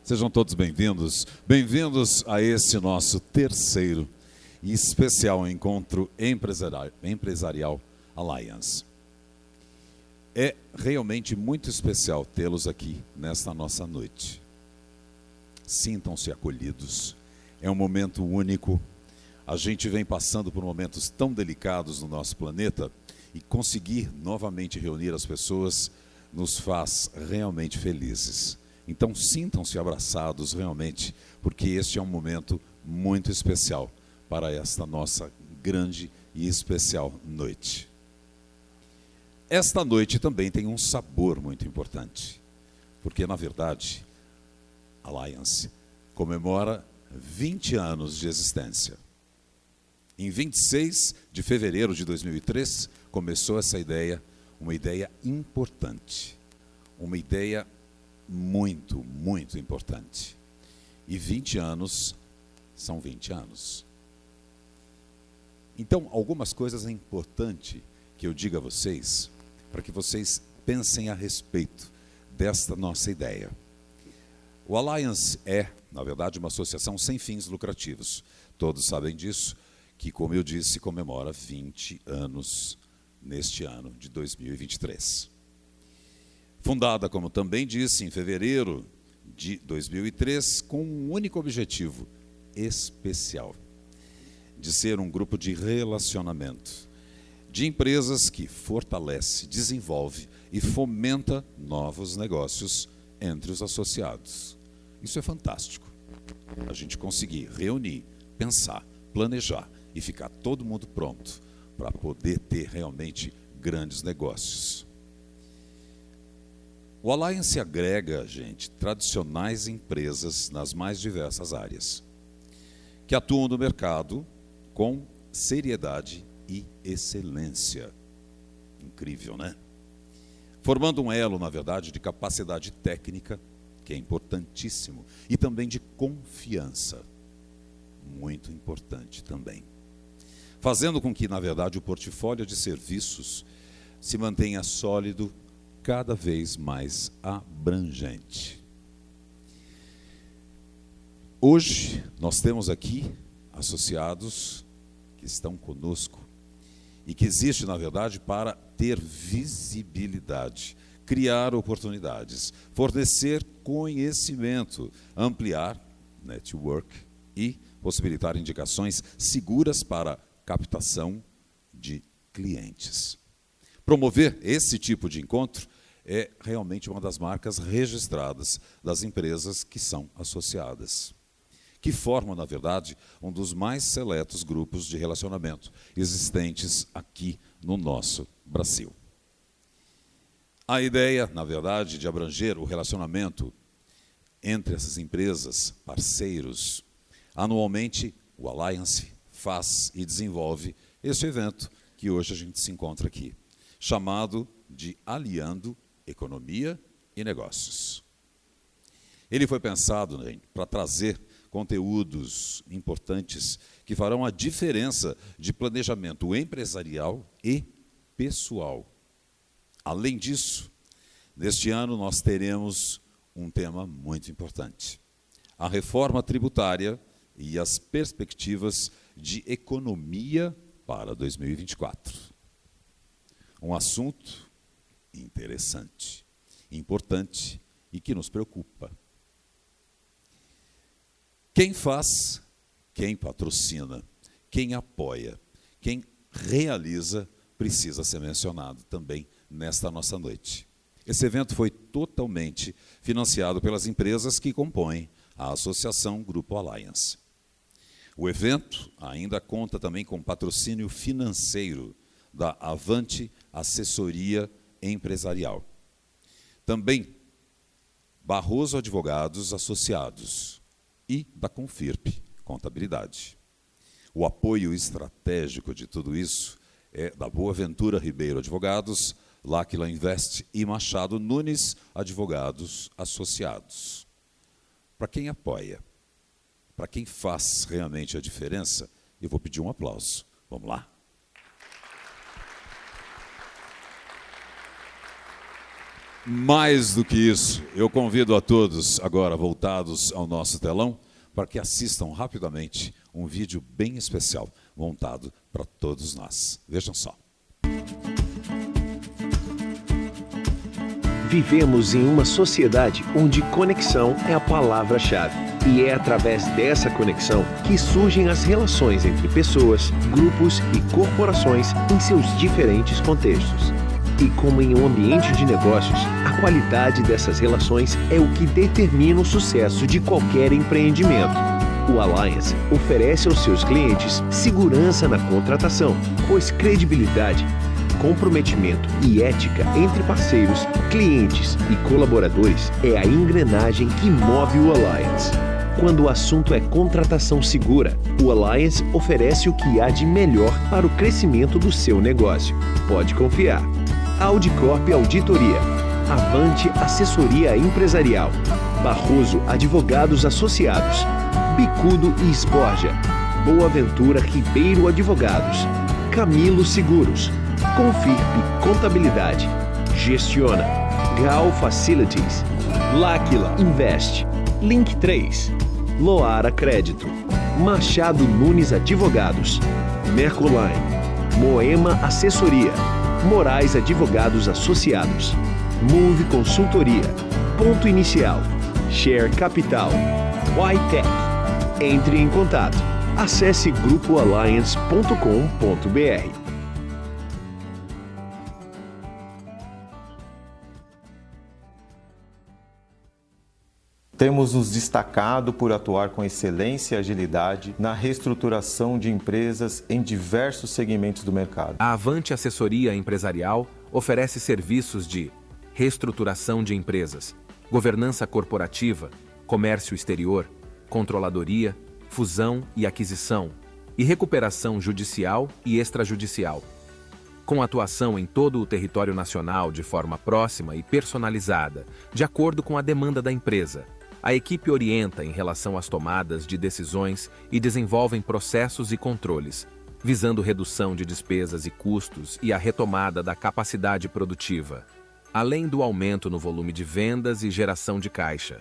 Sejam todos bem-vindos. Bem-vindos a esse nosso terceiro e especial encontro empresarial Alliance. É realmente muito especial tê-los aqui nesta nossa noite. Sintam-se acolhidos. É um momento único. A gente vem passando por momentos tão delicados no nosso planeta e conseguir novamente reunir as pessoas nos faz realmente felizes. Então sintam-se abraçados realmente, porque este é um momento muito especial para esta nossa grande e especial noite. Esta noite também tem um sabor muito importante, porque na verdade a Alliance comemora 20 anos de existência. Em 26 de fevereiro de 2003 começou essa ideia, uma ideia importante, uma ideia muito, muito importante. E 20 anos são 20 anos. Então, algumas coisas é importante que eu diga a vocês, para que vocês pensem a respeito desta nossa ideia. O Alliance é, na verdade, uma associação sem fins lucrativos. Todos sabem disso, que, como eu disse, comemora 20 anos neste ano de 2023. Fundada, como também disse, em fevereiro de 2003, com um único objetivo especial, de ser um grupo de relacionamento, de empresas que fortalece, desenvolve e fomenta novos negócios entre os associados. Isso é fantástico. A gente conseguir reunir, pensar, planejar e ficar todo mundo pronto para poder ter realmente grandes negócios. O Alliance agrega, gente, tradicionais empresas nas mais diversas áreas, que atuam no mercado com seriedade e excelência. Incrível, né? Formando um elo, na verdade, de capacidade técnica, que é importantíssimo, e também de confiança, muito importante também. Fazendo com que, na verdade, o portfólio de serviços se mantenha sólido, cada vez mais abrangente. Hoje, nós temos aqui associados que estão conosco e que existe, na verdade, para ter visibilidade, criar oportunidades, fornecer conhecimento, ampliar network e possibilitar indicações seguras para captação de clientes. Promover esse tipo de encontro é realmente uma das marcas registradas das empresas que são associadas, que formam, na verdade, um dos mais seletos grupos de relacionamento existentes aqui no nosso Brasil. A ideia, na verdade, de abranger o relacionamento entre essas empresas, parceiros, anualmente o Alliance faz e desenvolve este evento que hoje a gente se encontra aqui, chamado de Aliando Economia e Negócios. Ele foi pensado, né, para trazer conteúdos importantes que farão a diferença de planejamento empresarial e pessoal. Além disso, neste ano nós teremos um tema muito importante: a reforma tributária e as perspectivas de economia para 2024. Um assunto interessante, importante e que nos preocupa. Quem faz, quem patrocina, quem apoia, quem realiza, precisa ser mencionado também nesta nossa noite. Esse evento foi totalmente financiado pelas empresas que compõem a Associação Grupo Alliance. O evento ainda conta também com patrocínio financeiro da Avante Assessoria Empresarial. Também Barroso Advogados Associados e da Confirp Contabilidade. O apoio estratégico de tudo isso é da Boaventura Ribeiro Advogados, L'Aquila Invest e Machado Nunes Advogados Associados. Para quem apoia, para quem faz realmente a diferença, eu vou pedir um aplauso. Vamos lá? Mais do que isso, eu convido a todos, agora voltados ao nosso telão, para que assistam rapidamente um vídeo bem especial, montado para todos nós. Vejam só. Vivemos em uma sociedade onde conexão é a palavra-chave. E é através dessa conexão que surgem as relações entre pessoas, grupos e corporações em seus diferentes contextos. E como em um ambiente de negócios, a qualidade dessas relações é o que determina o sucesso de qualquer empreendimento. O Alliance oferece aos seus clientes segurança na contratação, pois credibilidade, comprometimento e ética entre parceiros, clientes e colaboradores é a engrenagem que move o Alliance. Quando o assunto é contratação segura, o Alliance oferece o que há de melhor para o crescimento do seu negócio. Pode confiar. Audicorp Auditoria, Avante Assessoria Empresarial, Barroso Advogados Associados, Bicudo e Sporja, Boa Ventura Ribeiro Advogados, Camilo Seguros, Confirp Contabilidade, Gestiona, Gal Facilities, L'Aquila Invest, Link 3, Loara Crédito, Machado Nunes Advogados, Mercoline, Moema Assessoria, Moraes Advogados Associados, Move Consultoria, Ponto Inicial, Share Capital, YTech. Entre em contato. Acesse grupoalliance.com.br. Temos nos destacado por atuar com excelência e agilidade na reestruturação de empresas em diversos segmentos do mercado. A Avante Assessoria Empresarial oferece serviços de reestruturação de empresas, governança corporativa, comércio exterior, controladoria, fusão e aquisição, e recuperação judicial e extrajudicial. Com atuação em todo o território nacional de forma próxima e personalizada, de acordo com a demanda da empresa, a equipe orienta em relação às tomadas de decisões e desenvolve processos e controles, visando redução de despesas e custos e a retomada da capacidade produtiva, além do aumento no volume de vendas e geração de caixa.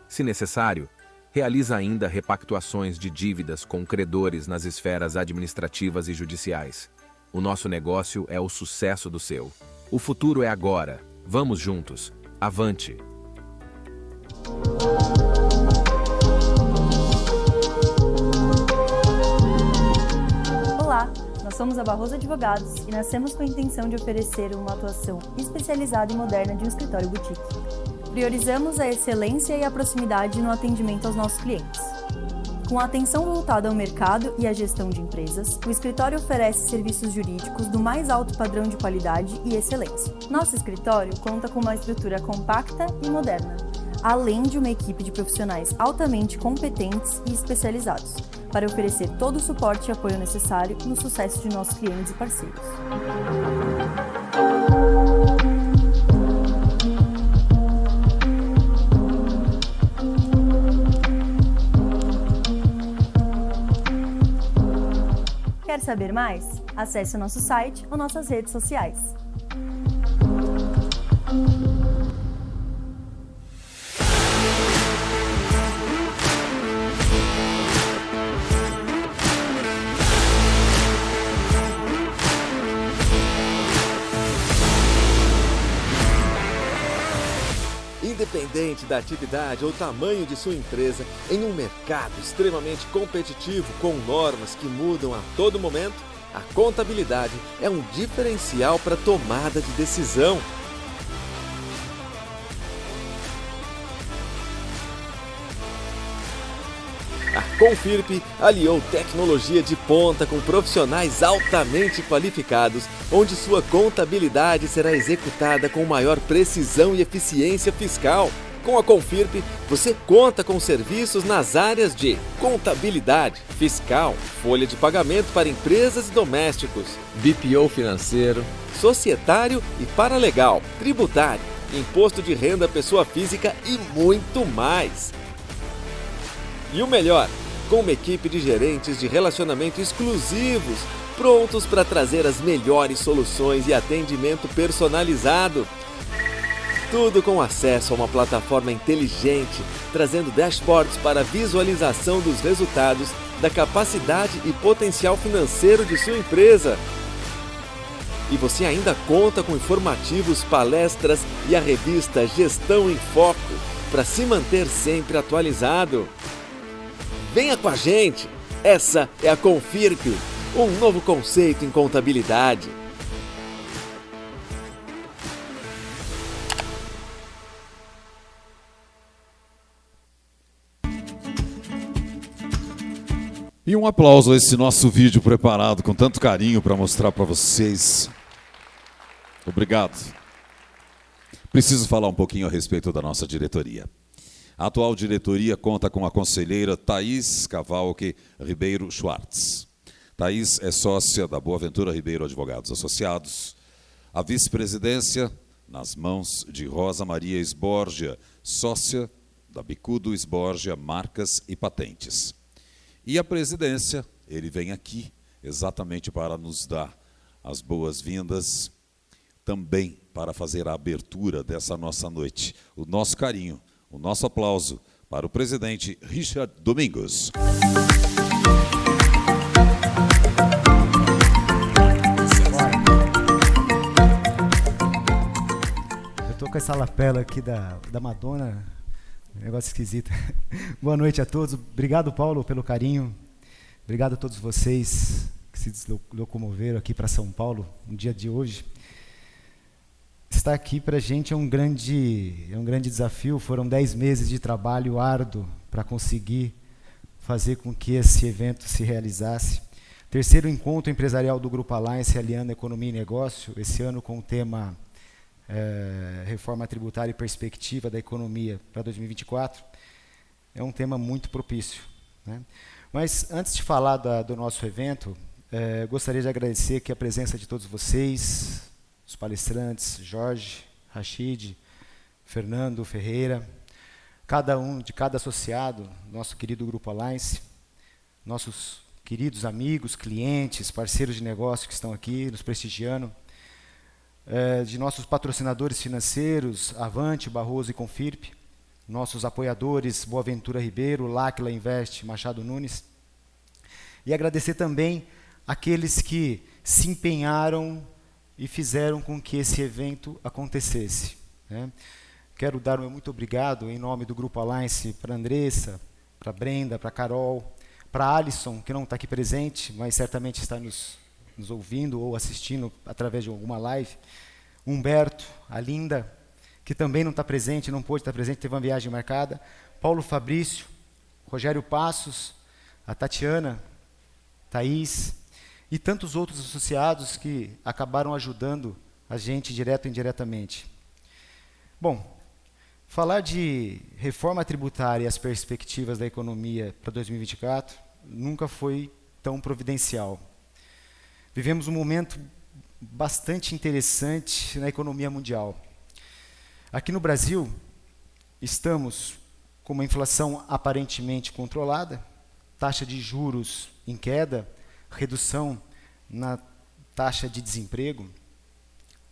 Se necessário, realiza ainda repactuações de dívidas com credores nas esferas administrativas e judiciais. O nosso negócio é o sucesso do seu. O futuro é agora. Vamos juntos. Avante! Olá, nós somos a Barroso Advogados e nascemos com a intenção de oferecer uma atuação especializada e moderna de um escritório boutique. Priorizamos a excelência e a proximidade no atendimento aos nossos clientes. Com a atenção voltada ao mercado e à gestão de empresas, o escritório oferece serviços jurídicos do mais alto padrão de qualidade e excelência. Nosso escritório conta com uma estrutura compacta e moderna, além de uma equipe de profissionais altamente competentes e especializados, para oferecer todo o suporte e apoio necessário no sucesso de nossos clientes e parceiros. Quer saber mais? Acesse o nosso site ou nossas redes sociais. Independente da atividade ou tamanho de sua empresa, em um mercado extremamente competitivo com normas que mudam a todo momento, a contabilidade é um diferencial para a tomada de decisão. A Confirp aliou tecnologia de ponta com profissionais altamente qualificados, onde sua contabilidade será executada com maior precisão e eficiência fiscal. Com a Confirp, você conta com serviços nas áreas de contabilidade, fiscal, folha de pagamento para empresas e domésticos, BPO financeiro, societário e paralegal, tributário, imposto de renda pessoa física e muito mais. E o melhor, com uma equipe de gerentes de relacionamento exclusivos, prontos para trazer as melhores soluções e atendimento personalizado. Tudo com acesso a uma plataforma inteligente, trazendo dashboards para visualização dos resultados, da capacidade e potencial financeiro de sua empresa. E você ainda conta com informativos, palestras e a revista Gestão em Foco, para se manter sempre atualizado. Venha com a gente! Essa é a Confirp, um novo conceito em contabilidade. E um aplauso a esse nosso vídeo preparado com tanto carinho para mostrar para vocês. Obrigado. Preciso falar um pouquinho a respeito da nossa diretoria. A atual diretoria conta com a conselheira Thaís Cavalque Ribeiro Schwartz. Thaís é sócia da Boaventura Ribeiro Advogados Associados. A vice-presidência nas mãos de Rosa Maria Esborgia, sócia da Bicudo Esborgia Marcas e Patentes. E a presidência, ele vem aqui exatamente para nos dar as boas-vindas, também para fazer a abertura dessa nossa noite. O nosso carinho, o nosso aplauso para o presidente Richard Domingos. Eu estou com essa lapela aqui da Madonna. Negócio esquisito. Boa noite a todos. Obrigado, Paulo, pelo carinho. Obrigado a todos vocês que se locomoveram aqui para São Paulo no dia de hoje. Estar aqui para a gente é um grande desafio. Foram 10 meses de trabalho árduo para conseguir fazer com que esse evento se realizasse. Terceiro encontro empresarial do Grupo Alliance, aliando economia e negócio, esse ano com o tema reforma tributária e perspectiva da economia para 2024, é um tema muito propício, né? Mas antes de falar do nosso evento, gostaria de agradecer aqui a presença de todos vocês, os palestrantes, Jorge, Rachid, Fernando, Ferreira, cada associado, nosso querido Grupo Alliance, nossos queridos amigos, clientes, parceiros de negócio que estão aqui nos prestigiando, de nossos patrocinadores financeiros, Avante, Barroso e Confirp, nossos apoiadores, Boaventura Ribeiro, Láquila Invest, Machado Nunes, e agradecer também aqueles que se empenharam e fizeram com que esse evento acontecesse, né? Quero dar o meu muito obrigado em nome do Grupo Alliance para a Andressa, para a Brenda, para a Carol, para a Alisson, que não está aqui presente, mas certamente está nos ouvindo ou assistindo através de alguma live, Humberto, a Linda, que também não está presente, não pôde estar presente, teve uma viagem marcada, Paulo Fabrício, Rogério Passos, a Tatiana, Thaís e tantos outros associados que acabaram ajudando a gente direto e indiretamente. Bom, falar de reforma tributária e as perspectivas da economia para 2024 nunca foi tão providencial. Vivemos um momento bastante interessante na economia mundial. Aqui no Brasil, estamos com uma inflação aparentemente controlada, taxa de juros em queda, redução na taxa de desemprego,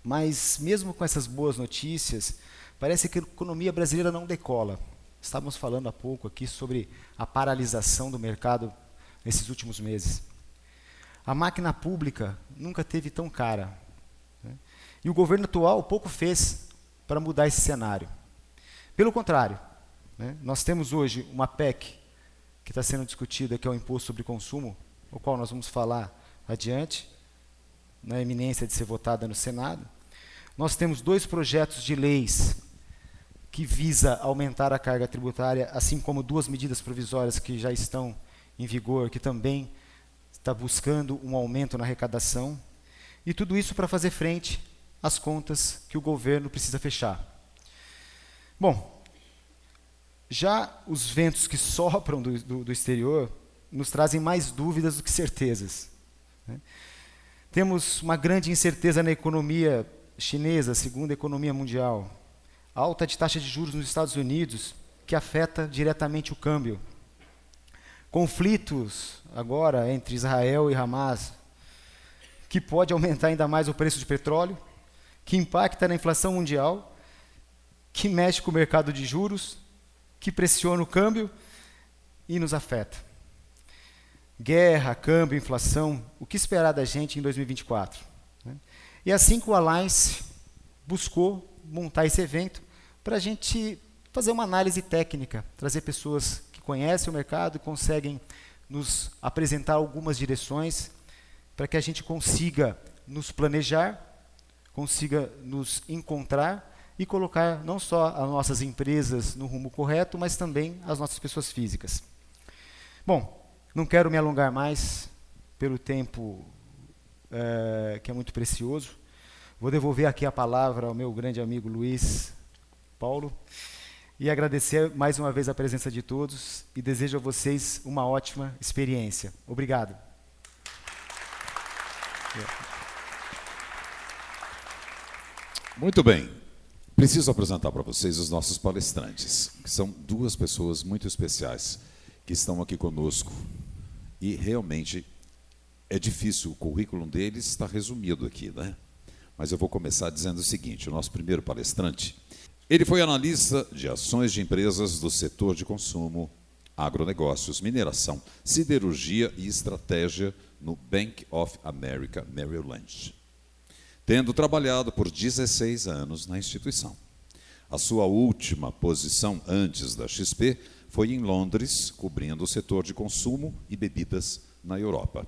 mas mesmo com essas boas notícias, parece que a economia brasileira não decola. Estávamos falando há pouco aqui sobre a paralisação do mercado nesses últimos meses. A máquina pública nunca teve tão cara, né? E o governo atual pouco fez para mudar esse cenário. Pelo contrário, né, nós temos hoje uma PEC que está sendo discutida, que é o Imposto sobre Consumo, o qual nós vamos falar adiante, na iminência de ser votada no Senado. Nós temos 2 projetos de leis que visa aumentar a carga tributária, assim como 2 medidas provisórias que já estão em vigor, que também está buscando um aumento na arrecadação, e tudo isso para fazer frente às contas que o governo precisa fechar. Bom, já os ventos que sopram do exterior nos trazem mais dúvidas do que certezas, né? Temos uma grande incerteza na economia chinesa, segunda economia mundial, alta de taxa de juros nos Estados Unidos, que afeta diretamente o câmbio. Conflitos agora entre Israel e Hamas, que pode aumentar ainda mais o preço de petróleo, que impacta na inflação mundial que mexe com o mercado de juros, que pressiona o câmbio e nos afeta. Guerra, câmbio, inflação, o que esperar da gente em 2024? Né? E assim que o Alliance buscou montar esse evento para a gente fazer uma análise técnica, trazer pessoas que conhecem o mercado e conseguem nos apresentar algumas direções para que a gente consiga nos planejar, consiga nos encontrar e colocar não só as nossas empresas no rumo correto, mas também as nossas pessoas físicas. Bom, não quero me alongar mais pelo tempo que é muito precioso. Vou devolver aqui a palavra ao meu grande amigo Luiz Paulo e agradecer mais uma vez a presença de todos e desejo a vocês uma ótima experiência. Obrigado. Muito bem. Preciso apresentar para vocês os nossos palestrantes, que são duas pessoas muito especiais que estão aqui conosco. E realmente é difícil, o currículo deles está resumido aqui, né? Mas eu vou começar dizendo o seguinte: o nosso primeiro palestrante, ele foi analista de ações de empresas do setor de consumo, agronegócios, mineração, siderurgia e estratégia no Bank of America Merrill Lynch, tendo trabalhado por 16 anos na instituição. A sua última posição antes da XP foi em Londres, cobrindo o setor de consumo e bebidas na Europa.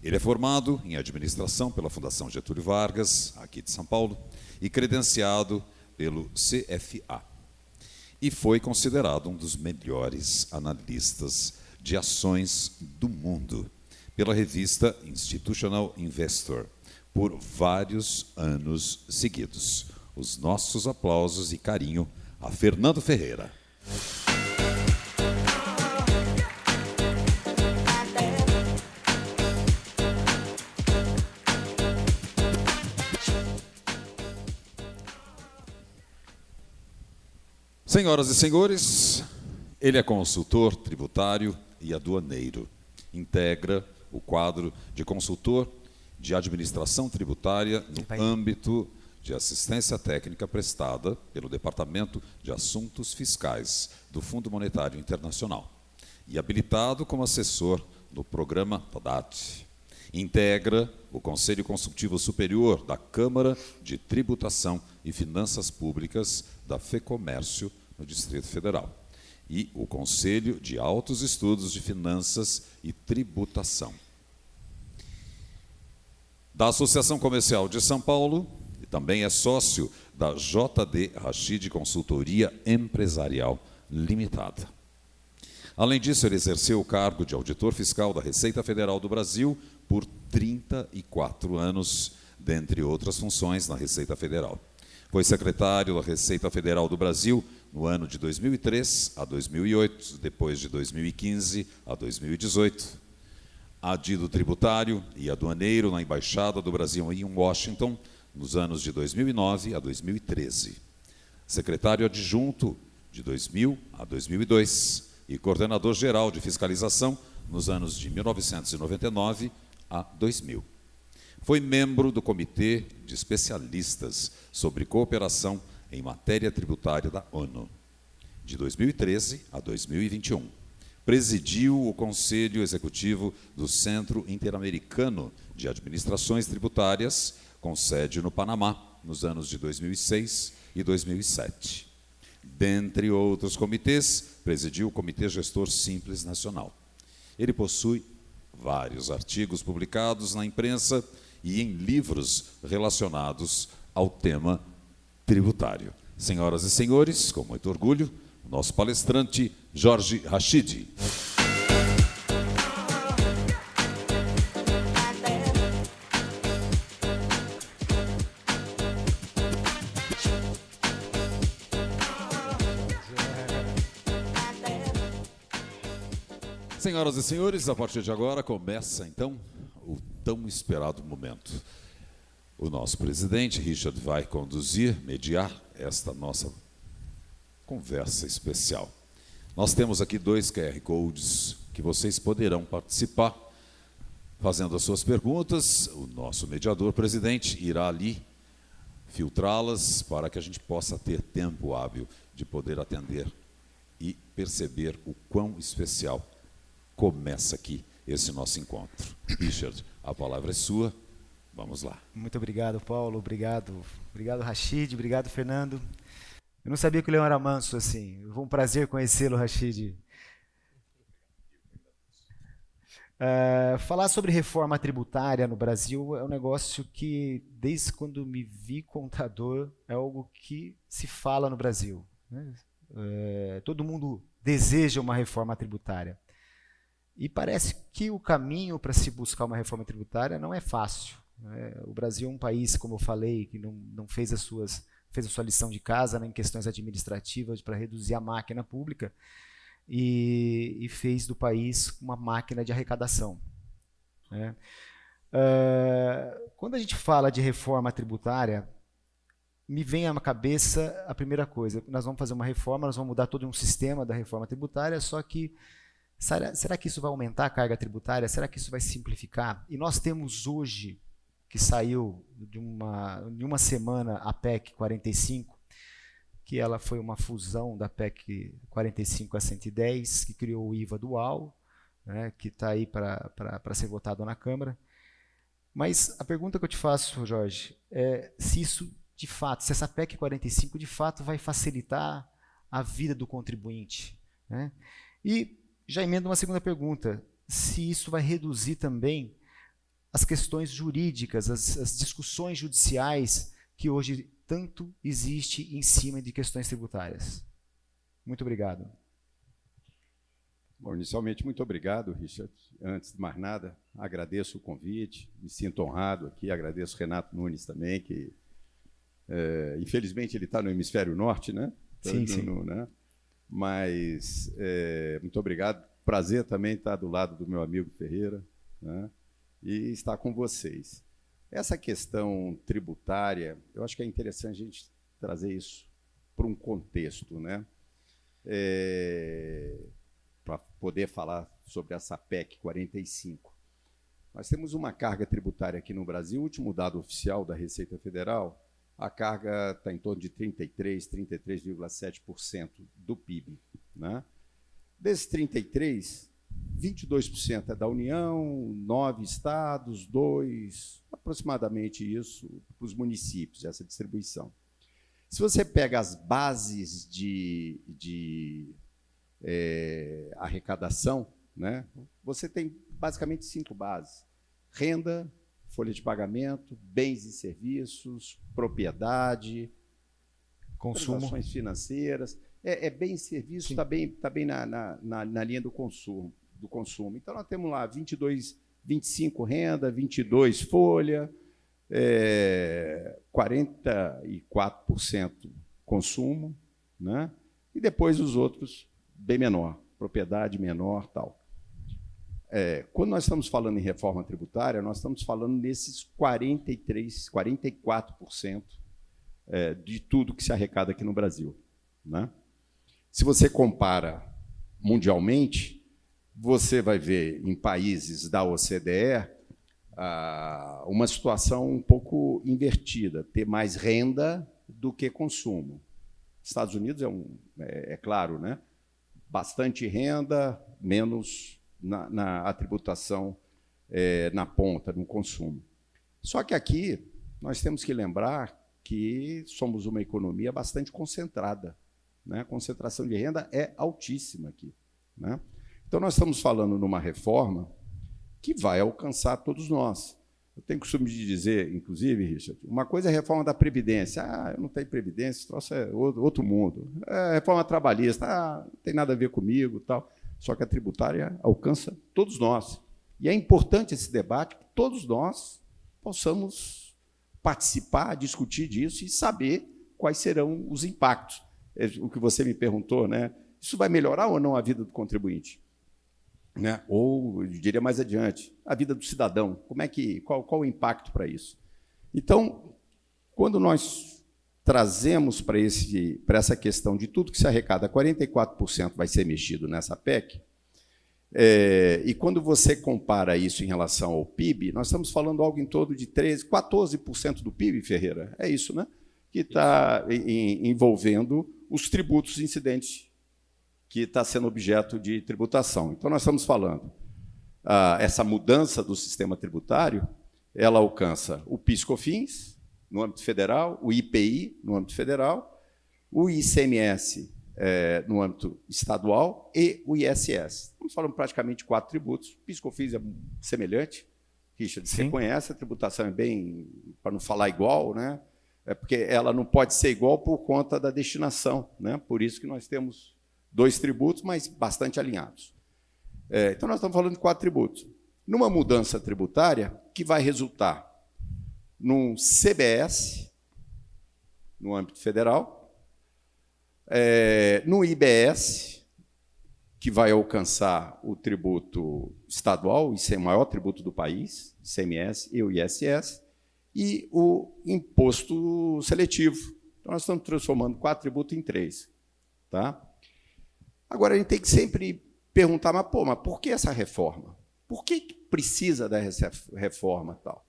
Ele é formado em administração pela Fundação Getúlio Vargas, aqui de São Paulo, e credenciado pelo CFA. E foi considerado um dos melhores analistas de ações do mundo pela revista Institutional Investor por vários anos seguidos. Os nossos aplausos e carinho a Fernando Ferreira. Senhoras e senhores, ele é consultor tributário e aduaneiro. Integra o quadro de consultor de administração tributária no âmbito de assistência técnica prestada pelo Departamento de Assuntos Fiscais do Fundo Monetário Internacional e habilitado como assessor no programa TODAT. Integra o Conselho Consultivo Superior da Câmara de Tributação e Finanças Públicas da FEComércio no Distrito Federal e o Conselho de Altos Estudos de Finanças e Tributação da Associação Comercial de São Paulo e também é sócio da JD Rachid Consultoria Empresarial Limitada. Além disso, ele exerceu o cargo de auditor fiscal da Receita Federal do Brasil por 34 anos, dentre outras funções na Receita Federal. Foi secretário da Receita Federal do Brasil no ano de 2003 a 2008, depois de 2015 a 2018. Adido tributário e aduaneiro na Embaixada do Brasil em Washington, nos anos de 2009 a 2013. Secretário adjunto de 2000 a 2002 e coordenador geral de fiscalização nos anos de 1999 a 2000. Foi membro do Comitê de Especialistas sobre Cooperação em Matéria Tributária da ONU, de 2013 a 2021. Presidiu o Conselho Executivo do Centro Interamericano de Administrações Tributárias, com sede no Panamá, nos anos de 2006 e 2007. Dentre outros comitês, presidiu o Comitê Gestor Simples Nacional. Ele possui vários artigos publicados na imprensa e em livros relacionados ao tema tributário. Senhoras e senhores, com muito orgulho, nosso palestrante, Jorge Rachid. Senhoras e senhores, a partir de agora começa, então, o tão esperado momento. O nosso presidente, Richard, vai conduzir, mediar esta nossa conversa especial. Nós temos aqui 2 QR Codes que vocês poderão participar fazendo as suas perguntas. O nosso mediador presidente irá ali filtrá-las para que a gente possa ter tempo hábil de poder atender e perceber o quão especial começa aqui esse nosso encontro. Richard, a palavra é sua. Vamos lá. Muito obrigado, Paulo. Obrigado, Rachid. Obrigado, Fernando. Eu não sabia que o Leão era manso assim. Foi um prazer conhecê-lo, Rachid. Falar sobre reforma tributária no Brasil é um negócio que, desde quando me vi contador, é algo que se fala no Brasil, né? Todo mundo deseja uma reforma tributária. E parece que o caminho para se buscar uma reforma tributária não é fácil, né? O Brasil é um país, como eu falei, que não fez a sua lição de casa, né, em questões administrativas para reduzir a máquina pública. E fez do país uma máquina de arrecadação, né? Quando a gente fala de reforma tributária, me vem à cabeça a primeira coisa: nós vamos fazer uma reforma, nós vamos mudar todo um sistema da reforma tributária, só que será que isso vai aumentar a carga tributária? Será que isso vai simplificar? E nós temos hoje, que saiu de uma semana, a PEC 45, que ela foi uma fusão da PEC 45 a 110, que criou o IVA dual, né, que está aí para ser votado na Câmara. Mas a pergunta que eu te faço, Jorge, é se isso, de fato, se essa PEC 45 de fato vai facilitar a vida do contribuinte, né? E já emendo uma segunda pergunta: se isso vai reduzir também as questões jurídicas, as discussões judiciais que hoje tanto existe em cima de questões tributárias. Muito obrigado. Bom, inicialmente, muito obrigado, Richard. Antes de mais nada, agradeço o convite, me sinto honrado aqui, agradeço o Renato Nunes também, que infelizmente ele está no hemisfério norte, né? Sim, sim. Né? Mas muito obrigado. Prazer também estar do lado do meu amigo Ferreira, né? E estar com vocês. Essa questão tributária, eu acho que é interessante a gente trazer isso para um contexto, né? Para poder falar sobre essa PEC 45. Nós temos uma carga tributária aqui no Brasil, o último dado oficial da Receita Federal, a carga está em torno de 33,7% do PIB, né? Desses 33%, 22% é da União, 9 estados, 2, aproximadamente isso, para os municípios, essa distribuição. Se você pega as bases de arrecadação, né, você tem basicamente 5 bases: renda, folha de pagamento, bens e serviços, propriedade, consumo, transações financeiras. Bens e serviços, está bem na linha do consumo. Então, nós temos lá 25 renda, 22 folha, 44% consumo, né? E depois os outros bem menor, propriedade menor, tal. Quando nós estamos falando em reforma tributária, nós estamos falando nesses 44% de tudo que se arrecada aqui no Brasil, né? Se você compara mundialmente, você vai ver em países da OCDE uma situação um pouco invertida, ter mais renda do que consumo. Estados Unidos é claro, né? Bastante renda, menos na tributação na ponta, no consumo. Só que aqui nós temos que lembrar que somos uma economia bastante concentrada, né? A concentração de renda é altíssima aqui, né? Então, nós estamos falando numa reforma que vai alcançar todos nós. Eu tenho costume de dizer, inclusive, Richard, uma coisa é a reforma da Previdência. Eu não tenho Previdência, esse troço é outro mundo. Reforma trabalhista, não tem nada a ver comigo, tal. Só que a tributária alcança todos nós. E é importante esse debate, que todos nós possamos participar, discutir disso e saber quais serão os impactos. O que você me perguntou, né? Isso vai melhorar ou não a vida do contribuinte? Né? Ou, eu diria mais adiante, a vida do cidadão. Qual o impacto para isso? Então, quando nós trazemos para essa questão de tudo que se arrecada, 44% vai ser mexido nessa PEC, e quando você compara isso em relação ao PIB, nós estamos falando algo em torno de 14% do PIB, Ferreira? É isso, né? que está envolvendo os tributos incidentes que está sendo objeto de tributação. Então, nós estamos falando, essa mudança do sistema tributário, ela alcança o PIS/COFINS, no âmbito federal, o IPI, no âmbito federal, o ICMS, no âmbito estadual, e o ISS. Estamos falando praticamente de 4 tributos. O PIS/COFINS é semelhante, Richard, você conhece, a tributação é bem, para não falar igual, né? É porque ela não pode ser igual por conta da destinação, né? Por isso que nós temos 2 tributos, mas bastante alinhados. Então, nós estamos falando de 4 tributos. Numa mudança tributária que vai resultar num CBS, no âmbito federal, no IBS, que vai alcançar o tributo estadual, o maior tributo do país, ICMS e o ISS, e o imposto seletivo. Então, nós estamos transformando 4 tributos em 3. Tá? Agora, a gente tem que sempre perguntar, mas por que essa reforma? Por que precisa dessa reforma? Tal?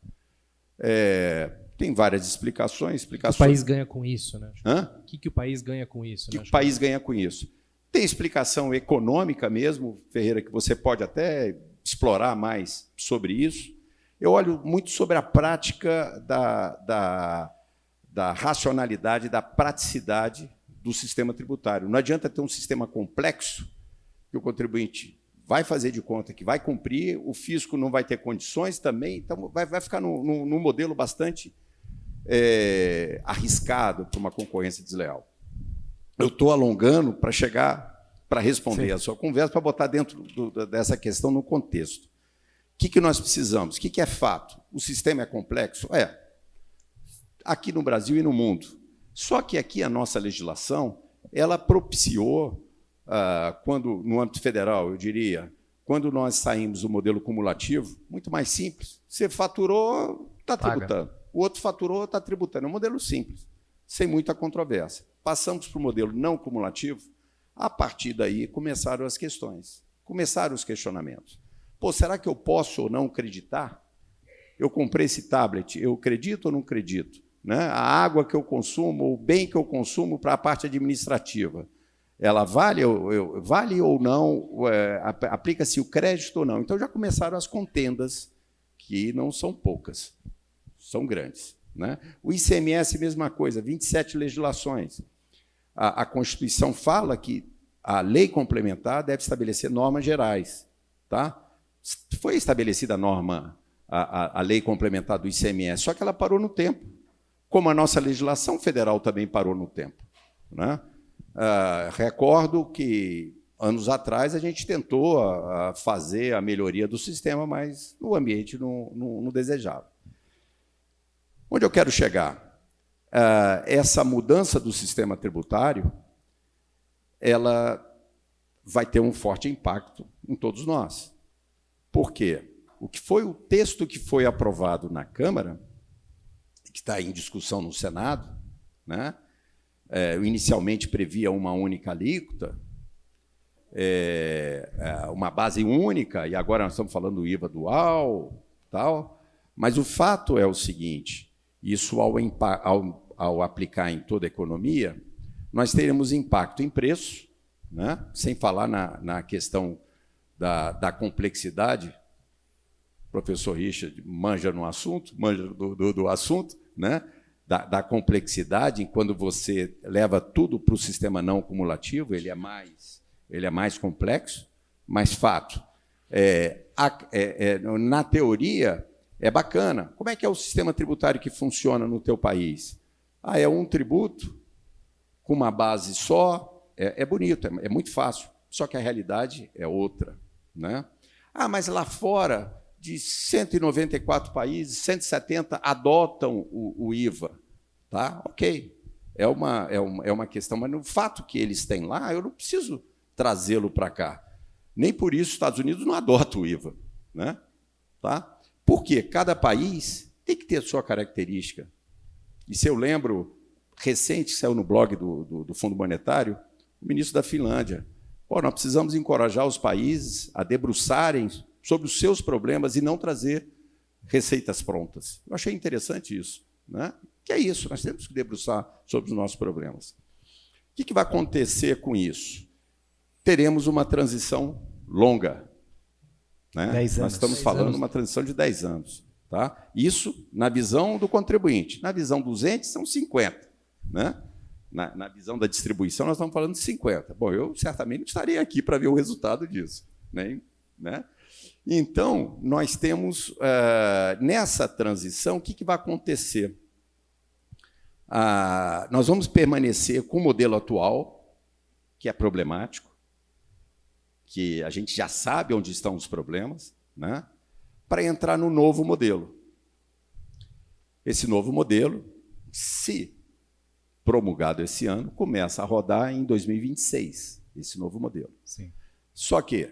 Tem várias explicações. O que o país ganha com isso? Né? Hã? O que o país ganha com isso? O que o país ganha com isso? Tem explicação econômica mesmo, Ferreira, que você pode até explorar mais sobre isso. Eu olho muito sobre a prática da racionalidade, da praticidade do sistema tributário. Não adianta ter um sistema complexo que o contribuinte vai fazer de conta que vai cumprir, o fisco não vai ter condições também, então vai ficar num modelo bastante arriscado para uma concorrência desleal. Eu estou alongando para responder a sua conversa, para botar dentro dessa questão no contexto. O que nós precisamos? O que é fato? O sistema é complexo? Aqui no Brasil e no mundo. Só que aqui a nossa legislação, ela propiciou, quando no âmbito federal, eu diria, quando nós saímos do modelo cumulativo, muito mais simples. Você faturou, está tributando. O outro faturou, está tributando. É um modelo simples, sem muita controvérsia. Passamos para o modelo não cumulativo, a partir daí começaram as questões, começaram os questionamentos. Será que eu posso ou não acreditar? Eu comprei esse tablet, eu acredito ou não acredito? Né? A água que eu consumo, o bem que eu consumo para a parte administrativa, ela vale ou não? Aplica-se o crédito ou não? Então já começaram as contendas, que não são poucas, são grandes. Né? O ICMS, mesma coisa, 27 legislações. A Constituição fala que a lei complementar deve estabelecer normas gerais. Tá? Foi estabelecida a lei complementar do ICMS, só que ela parou no tempo, como a nossa legislação federal também parou no tempo. Né? Recordo que, anos atrás, a gente tentou fazer a melhoria do sistema, mas o ambiente não desejava. Onde eu quero chegar? Essa mudança do sistema tributário, ela vai ter um forte impacto em todos nós. Por quê? O texto que foi aprovado na Câmara, que está em discussão no Senado, né? Inicialmente previa uma única alíquota, uma base única, e agora nós estamos falando do IVA dual, tal. Mas o fato é o seguinte: isso, ao aplicar em toda a economia, nós teremos impacto em preço, né? Sem falar na questão da complexidade. O professor Richard manja no assunto, manja do assunto, né? Da complexidade, quando você leva tudo para o sistema não cumulativo, ele é mais complexo, mas fato. Na teoria, é bacana. Como é que é o sistema tributário que funciona no teu país? É um tributo com uma base só, é bonito, é muito fácil, só que a realidade é outra. Né? Mas lá fora, de 194 países, 170 adotam o IVA. Tá? Ok, é uma questão, mas no fato que eles têm lá, eu não preciso trazê-lo para cá. Nem por isso os Estados Unidos não adotam o IVA. Né? Tá? Porque cada país tem que ter a sua característica. E se eu lembro, recente, saiu no blog do Fundo Monetário, o ministro da Finlândia. Nós precisamos encorajar os países a debruçarem sobre os seus problemas e não trazer receitas prontas. Eu achei interessante isso. Né? Que é isso, nós temos que debruçar sobre os nossos problemas. O que vai acontecer com isso? Teremos uma transição longa. Né? 10 anos. Nós estamos falando de uma transição de 10 anos. Tá? Isso na visão do contribuinte. Na visão dos entes, são 50. Né? Na visão da distribuição, nós estamos falando de 50. Bom, eu certamente não estaria aqui para ver o resultado disso. Né? Então, nós temos, nessa transição, o que vai acontecer? Nós vamos permanecer com o modelo atual, que é problemático, que a gente já sabe onde estão os problemas, né? Para entrar no novo modelo. Esse novo modelo, se promulgado esse ano, começa a rodar em 2026, esse novo modelo. Sim. Só que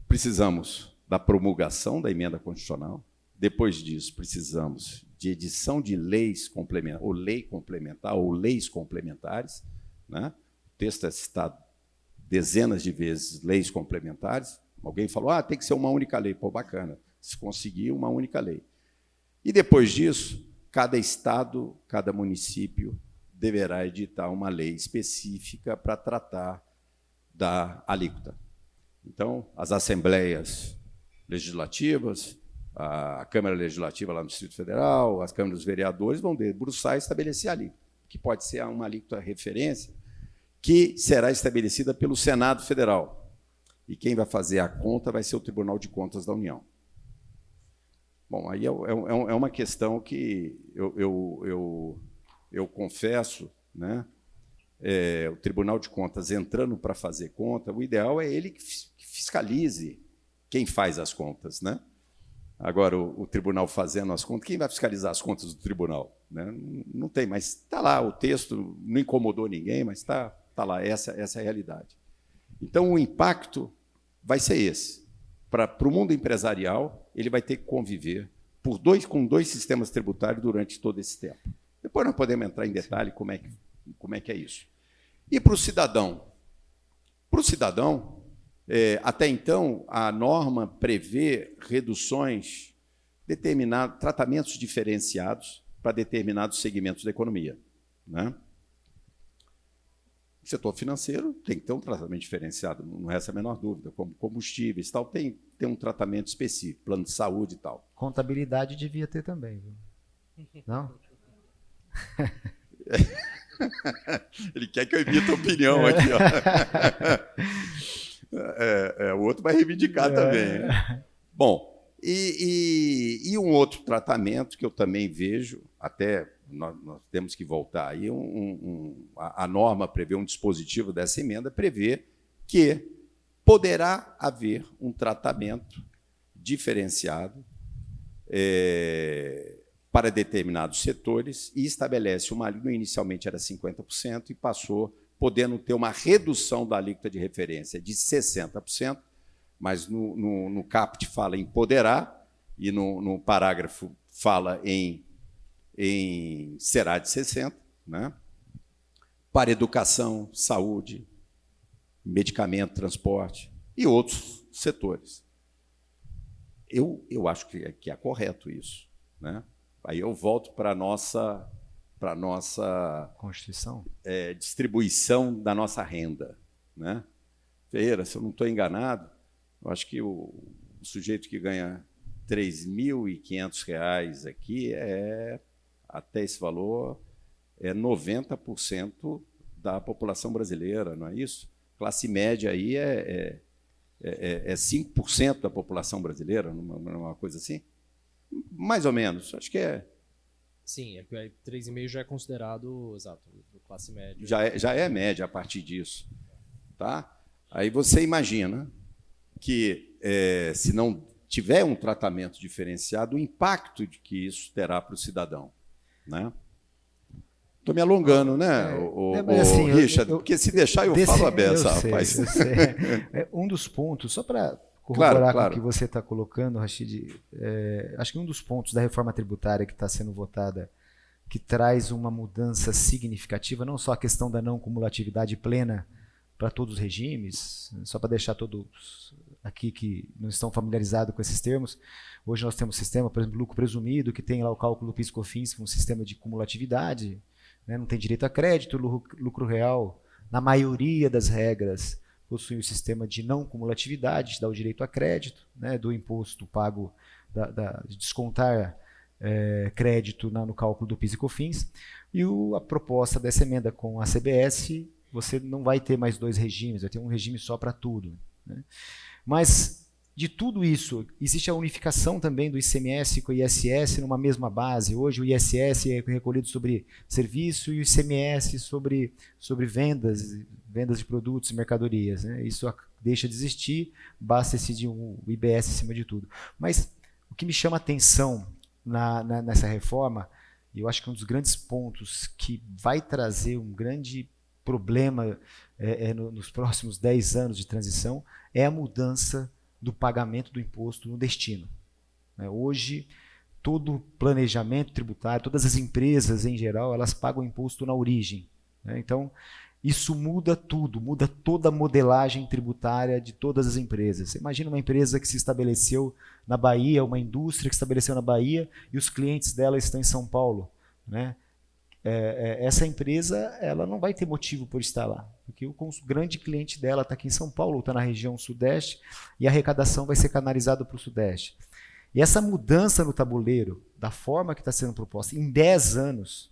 precisamos da promulgação da emenda constitucional, depois disso precisamos de edição de leis complementares, ou lei complementar, ou leis complementares. Né? O texto é citado dezenas de vezes, leis complementares. Alguém falou, tem que ser uma única lei. Pô, bacana, se conseguir uma única lei. E depois disso, cada estado, cada município deverá editar uma lei específica para tratar da alíquota. Então, as assembleias legislativas, a Câmara Legislativa lá no Distrito Federal, as câmaras dos vereadores vão debruçar e estabelecer a alíquota, que pode ser uma alíquota referência, que será estabelecida pelo Senado Federal. E quem vai fazer a conta vai ser o Tribunal de Contas da União. Bom, aí é uma questão que eu confesso, né? O Tribunal de Contas entrando para fazer conta, o ideal é ele que fiscalize quem faz as contas, né? Agora, o tribunal fazendo as contas, quem vai fiscalizar as contas do tribunal? Né? Não tem, mas está lá, o texto não incomodou ninguém, mas está lá, essa é a realidade. Então, o impacto vai ser esse. Para o mundo empresarial, ele vai ter que conviver com dois sistemas tributários durante todo esse tempo. Depois nós podemos entrar em detalhe como é que é isso. E para o cidadão? Para o cidadão, até então, a norma prevê reduções, tratamentos diferenciados para determinados segmentos da economia. Né? O setor financeiro tem que ter um tratamento diferenciado, não resta a menor dúvida, como combustíveis, tal, tem um tratamento específico, plano de saúde e tal. Contabilidade devia ter também, viu? Não? Ele quer que eu evite a opinião aqui. Ó. O outro vai reivindicar também. Né? Bom, e um outro tratamento que eu também vejo, até nós temos que voltar aí, a norma prevê um dispositivo dessa emenda, prevê que poderá haver um tratamento diferenciado para determinados setores e estabelece uma alíquota, inicialmente era 50%, e passou podendo ter uma redução da alíquota de referência de 60%, mas no caput fala em poderá, e no parágrafo fala em será de 60%, né? Para educação, saúde, medicamento, transporte e outros setores. Eu acho que é correto isso. Né? Aí eu volto para a nossa Constituição? Distribuição da nossa renda. Né? Ferreira, se eu não estou enganado, eu acho que o sujeito que ganha R$ 3.500 aqui, até esse valor, é 90% da população brasileira, não é isso? Classe média aí é 5% da população brasileira, uma coisa assim? Mais ou menos, acho que é. Sim, 3,5 já é considerado, exato, classe média. Já é média a partir disso. Tá? Aí você imagina que, se não tiver um tratamento diferenciado, o impacto de que isso terá para o cidadão. Né? Estou me alongando, né, assim, Richard? Porque se deixar eu falo a beça, rapaz. Eu sei. Um dos pontos, só para corroborar com o que você está colocando, Rachid, acho que um dos pontos da reforma tributária que está sendo votada, que traz uma mudança significativa, não só a questão da não cumulatividade plena para todos os regimes, só para deixar todos aqui que não estão familiarizados com esses termos, hoje nós temos um sistema, por exemplo, lucro presumido, que tem lá o cálculo do PIS/COFINS, que é um sistema de cumulatividade, né? Não tem direito a crédito, lucro real, na maioria das regras, possui um sistema de não cumulatividade, dá o direito a crédito, né, do imposto pago, de descontar crédito no cálculo do PIS e COFINS. E a proposta dessa emenda com a CBS, você não vai ter mais 2 regimes, vai ter um regime só para tudo, né? Mas, de tudo isso, existe a unificação também do ICMS com o ISS numa mesma base. Hoje o ISS é recolhido sobre serviço e o ICMS sobre vendas de produtos e mercadorias, né? Isso deixa de existir, basta decidir o IBS acima de tudo. Mas o que me chama a atenção nessa reforma, e eu acho que um dos grandes pontos que vai trazer um grande problema nos próximos 10 anos de transição, é a mudança do pagamento do imposto no destino. Hoje, todo o planejamento tributário, todas as empresas em geral, elas pagam imposto na origem, né? Então, isso muda tudo, muda toda a modelagem tributária de todas as empresas. Você imagina uma empresa que se estabeleceu na Bahia, uma indústria que se estabeleceu na Bahia e os clientes dela estão em São Paulo, né? Essa empresa, ela não vai ter motivo por estar lá, porque o grande cliente dela está aqui em São Paulo, está na região sudeste, e a arrecadação vai ser canalizada para o sudeste. E essa mudança no tabuleiro, da forma que está sendo proposta, em 10 anos,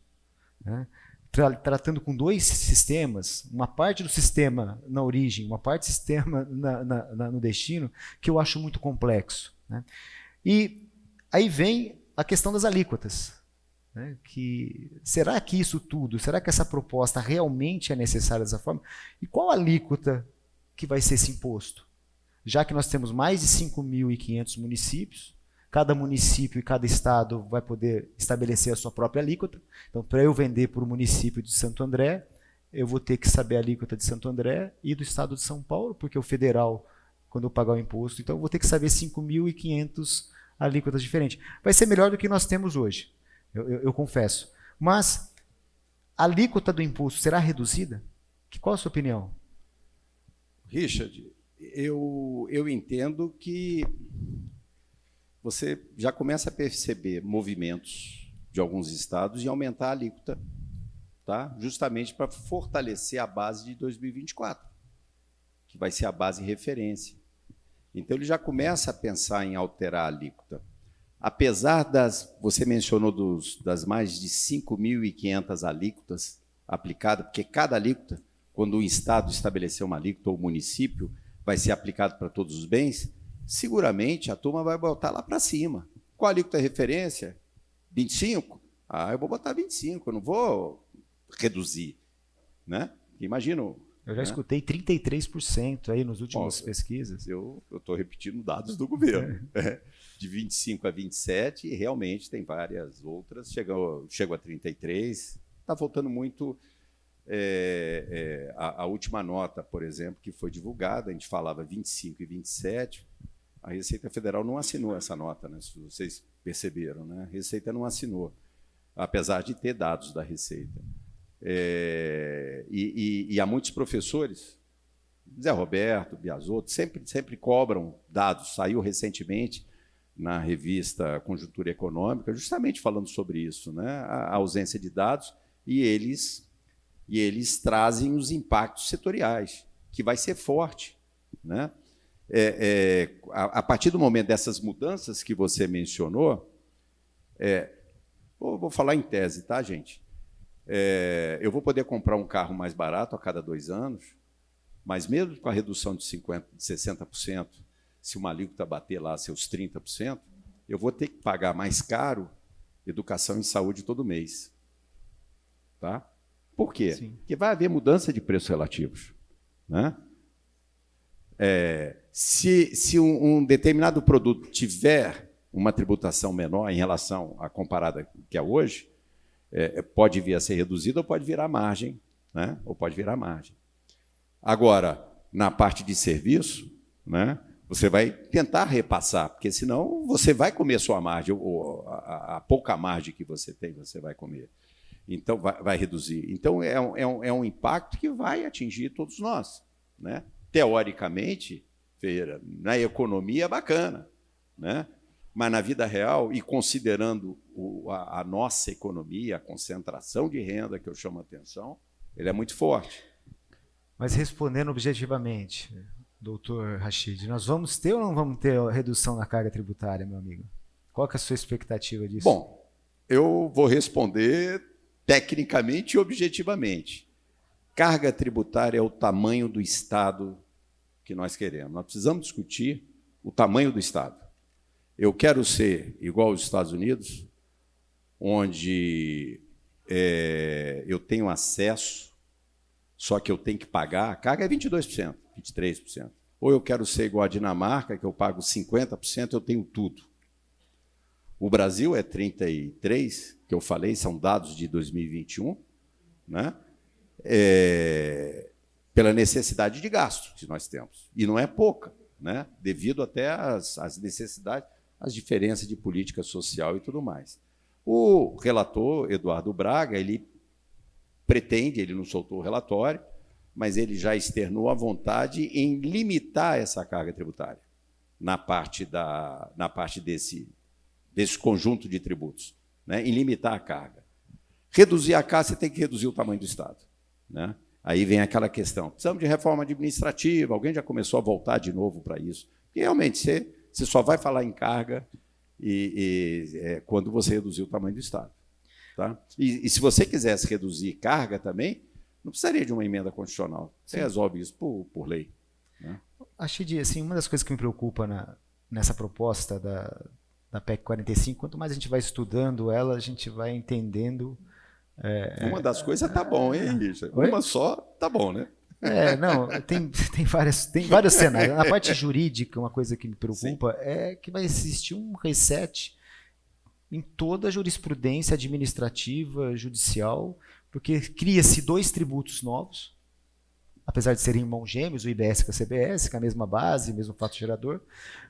né, tratando com 2 sistemas, uma parte do sistema na origem, uma parte do sistema no destino, que eu acho muito complexo, né? E aí vem a questão das alíquotas, né? Será que isso tudo, será que essa proposta realmente é necessária dessa forma? E qual a alíquota que vai ser esse imposto? Já que nós temos mais de 5.500 municípios, cada município e cada estado vai poder estabelecer a sua própria alíquota. Então, para eu vender para o município de Santo André, eu vou ter que saber a alíquota de Santo André e do estado de São Paulo, porque o federal, quando eu pagar o imposto, então eu vou ter que saber 5.500 alíquotas diferentes. Vai ser melhor do que nós temos hoje, eu confesso. Mas a alíquota do imposto será reduzida? Qual a sua opinião? Richard, eu entendo que você já começa a perceber movimentos de alguns estados em aumentar a alíquota, tá? Justamente para fortalecer a base de 2024, que vai ser a base referência. Então, ele já começa a pensar em alterar a alíquota. Apesar você mencionou das mais de 5.500 alíquotas aplicadas, porque cada alíquota, quando o estado estabelecer uma alíquota ou o município, vai ser aplicado para todos os bens, seguramente a turma vai botar lá para cima. Qual a alíquota de referência? 25? Eu vou botar 25, eu não vou reduzir, né? Imagino. Eu já escutei 33% aí nas últimas pesquisas. Eu estou repetindo dados do governo. De 25 a 27, e realmente tem várias outras, chegou a 33. Está faltando muito. A última nota, por exemplo, que foi divulgada, a gente falava 25 e 27, a Receita Federal não assinou essa nota, né? Se vocês perceberam, né? A Receita não assinou, apesar de ter dados da Receita. E há muitos professores, Zé Roberto, Biasotto, sempre cobram dados. Saiu recentemente na revista Conjuntura Econômica, justamente falando sobre isso, né? A ausência de dados, e eles trazem os impactos setoriais, que vai ser forte, né? A partir do momento dessas mudanças que você mencionou, vou falar em tese, tá, gente? Eu vou poder comprar um carro mais barato a cada 2 anos, mas mesmo com a redução de 60%, se uma alíquota bater lá seus 30%, eu vou ter que pagar mais caro educação e saúde todo mês. Tá? Por quê? Sim. Porque vai haver mudança de preços relativos, né? Se um determinado produto tiver uma tributação menor em relação à comparada que é hoje, pode vir a ser reduzido ou pode virar margem, né? Ou pode virar margem. Agora, na parte de serviço, né, você vai tentar repassar, porque senão você vai comer sua margem, ou a pouca margem que você tem, você vai comer. Então, vai reduzir. Então, é um impacto que vai atingir todos nós, né? Teoricamente, Ferreira. Na economia é bacana, né? Mas na vida real, e considerando a nossa economia, a concentração de renda que eu chamo a atenção, ele é muito forte. Mas respondendo objetivamente, doutor Rachid, nós vamos ter ou não vamos ter redução na carga tributária, meu amigo? Qual que é a sua expectativa disso? Bom, eu vou responder tecnicamente e objetivamente. Carga tributária é o tamanho do Estado que nós queremos. Nós precisamos discutir o tamanho do Estado. Eu quero ser igual aos Estados Unidos, onde eu tenho acesso, só que eu tenho que pagar, a carga é 22%, 23%. Ou eu quero ser igual à Dinamarca, que eu pago 50%, eu tenho tudo. O Brasil é 33%, que eu falei, são dados de 2021, né? Pela necessidade de gasto que nós temos. E não é pouca, né? Devido até às necessidades, às diferenças de política social e tudo mais. O relator, Eduardo Braga, ele pretende, ele não soltou o relatório, mas ele já externou a vontade em limitar essa carga tributária na parte desse conjunto de tributos, né? Em limitar a carga. Reduzir a carga, você tem que reduzir o tamanho do Estado, né? Aí vem aquela questão, precisamos de reforma administrativa, alguém já começou a voltar de novo para isso. E realmente, você só vai falar em carga quando você reduzir o tamanho do Estado. Tá? E se você quisesse reduzir carga também, não precisaria de uma emenda constitucional. Você resolve isso por lei. Né? Rachid, assim, uma das coisas que me preocupa nessa proposta da PEC 45, quanto mais a gente vai estudando ela, a gente vai entendendo... uma das coisas tá bom, hein, Richard? Oi? Uma só tá bom, né? Não, tem vários cenários. Na parte jurídica, uma coisa que me preocupa é que vai existir um reset em toda a jurisprudência administrativa, judicial, porque cria-se 2 tributos novos, apesar de serem irmãos gêmeos, o IBS com a CBS, com a mesma base, mesmo fato gerador,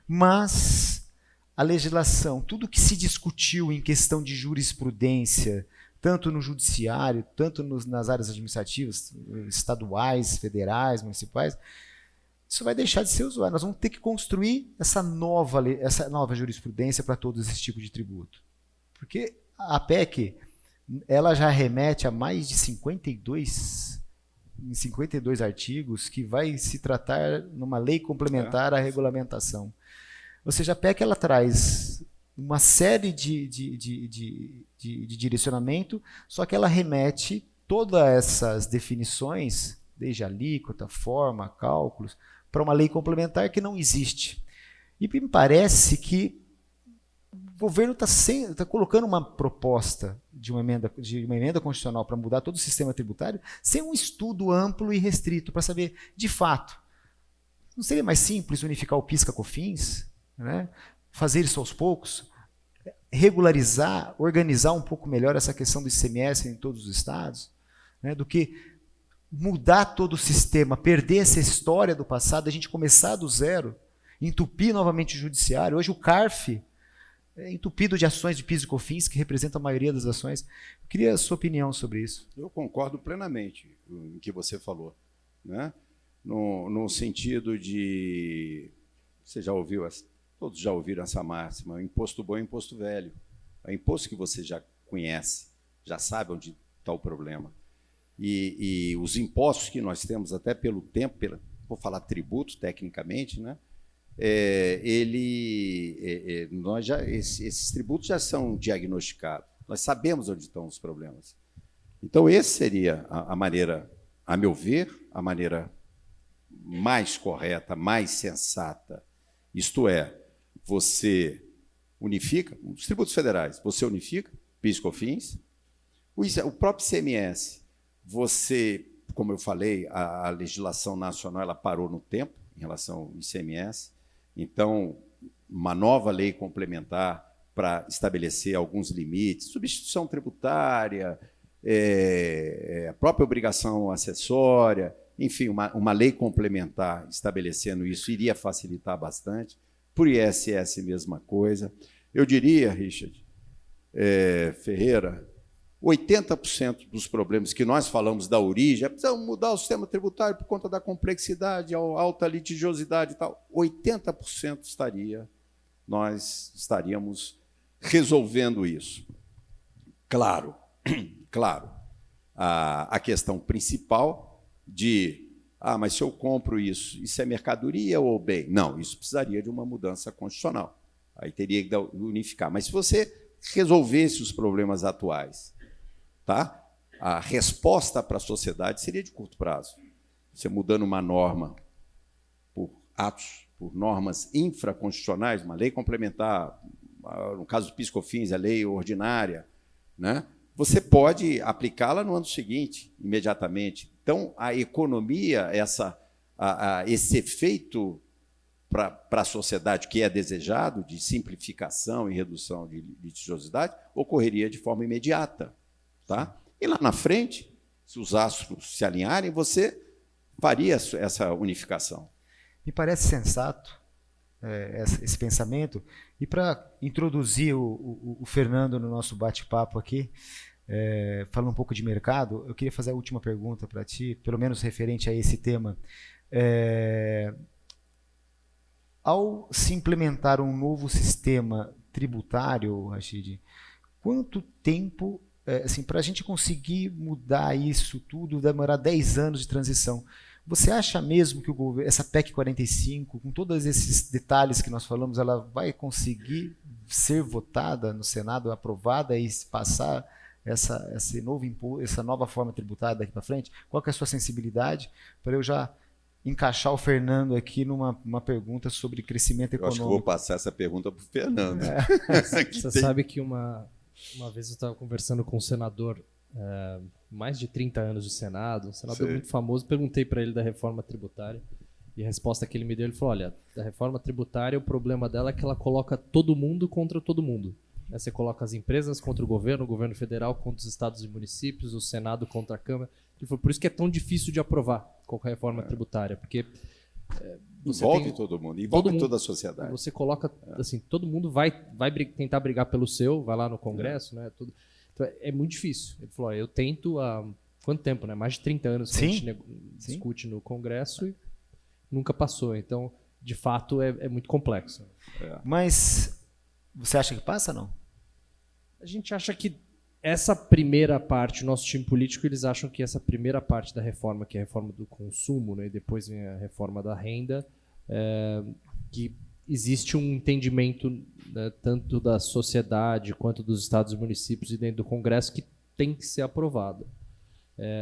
mas a legislação, tudo que se discutiu em questão de jurisprudência, tanto no judiciário, tanto nas áreas administrativas, estaduais, federais, municipais, isso vai deixar de ser usuário. Nós vamos ter que construir essa nova jurisprudência para todos esses tipos de tributo. Porque a PEC, ela já remete a mais de 52 artigos que vai se tratar numa lei complementar à regulamentação. Ou seja, a PEC ela traz uma série de direcionamento, só que ela remete todas essas definições, desde alíquota, forma, cálculos, para uma lei complementar que não existe. E me parece que o governo está colocando uma proposta de uma emenda constitucional para mudar todo o sistema tributário sem um estudo amplo e restrito para saber, de fato, não seria mais simples unificar o PIS com a COFINS, né? Fazer isso aos poucos, regularizar, organizar um pouco melhor essa questão do ICMS em todos os estados, né, do que mudar todo o sistema, perder essa história do passado, a gente começar do zero, entupir novamente o judiciário. Hoje o CARF é entupido de ações de PIS e COFINS, que representam a maioria das ações. Eu queria a sua opinião sobre isso. Eu concordo plenamente com o que você falou, né? No sentido de... Você já ouviu todos já ouviram essa máxima, imposto bom é imposto velho. É imposto que você já conhece, já sabe onde está o problema. E os impostos que nós temos, até pelo tempo, vou falar tributo tecnicamente, né? Esses tributos já são diagnosticados. Nós sabemos onde estão os problemas. Então, essa seria a maneira, a meu ver, a maneira mais correta, mais sensata. Isto é, você unifica, os tributos federais, você unifica, PIS e COFINS, o próprio ICMS, você, como eu falei, a legislação nacional ela parou no tempo em relação ao ICMS, então, uma nova lei complementar para estabelecer alguns limites, substituição tributária, a própria obrigação acessória, enfim, uma lei complementar estabelecendo isso iria facilitar bastante. Por ISS, mesma coisa. Eu diria, Richard Ferreira, 80% dos problemas que nós falamos da origem, precisamos mudar o sistema tributário por conta da complexidade, a alta litigiosidade e tal, 80% nós estaríamos resolvendo isso. Claro, a questão principal de, mas se eu compro isso é mercadoria ou bem? Não, isso precisaria de uma mudança constitucional. Aí teria que unificar. Mas se você resolvesse os problemas atuais, tá? A resposta para a sociedade seria de curto prazo. Você mudando uma norma por atos, por normas infraconstitucionais, uma lei complementar, no caso do PIS/COFINS, a lei ordinária, né? Você pode aplicá-la no ano seguinte, imediatamente. Então, a economia, esse efeito para a sociedade que é desejado, de simplificação e redução de litigiosidade, ocorreria de forma imediata. Tá? E lá na frente, se os astros se alinharem, você faria essa unificação. Me parece sensato esse pensamento. E para introduzir o Fernando no nosso bate-papo aqui, falando um pouco de mercado, eu queria fazer a última pergunta para ti, pelo menos referente a esse tema. Ao se implementar um novo sistema tributário, Rachid, quanto tempo, assim, para a gente conseguir mudar isso tudo, demorar 10 anos de transição? Você acha mesmo que essa PEC 45, com todos esses detalhes que nós falamos, ela vai conseguir ser votada no Senado, aprovada e passar essa nova forma tributária daqui para frente? Qual que é a sua sensibilidade para eu já encaixar o Fernando aqui numa pergunta sobre crescimento econômico? Eu acho que vou passar essa pergunta para o Fernando. Você sabe que uma vez eu estava conversando com um senador, mais de 30 anos de Senado, um senador muito famoso, perguntei para ele da reforma tributária, e a resposta que ele me deu, ele falou, olha, a reforma tributária, o problema dela é que ela coloca todo mundo contra todo mundo. Você coloca as empresas contra o governo federal contra os estados e municípios, o Senado contra a Câmara. Ele falou, por isso que é tão difícil de aprovar qualquer reforma tributária, porque envolve todo mundo, envolve toda a sociedade. Você coloca, assim, todo mundo vai tentar brigar pelo seu, vai lá no Congresso, né? Tudo. Então, é muito difícil. Ele falou, eu tento há quanto tempo, né? Mais de 30 anos que a gente discute no Congresso e nunca passou. Então, de fato, é muito complexo. Mas você acha que passa, não? A gente acha que essa primeira parte, o nosso time político, eles acham que essa primeira parte da reforma, que é a reforma do consumo, né, e depois vem a reforma da renda, que existe um entendimento, né, tanto da sociedade quanto dos estados e municípios e dentro do Congresso que tem que ser aprovada.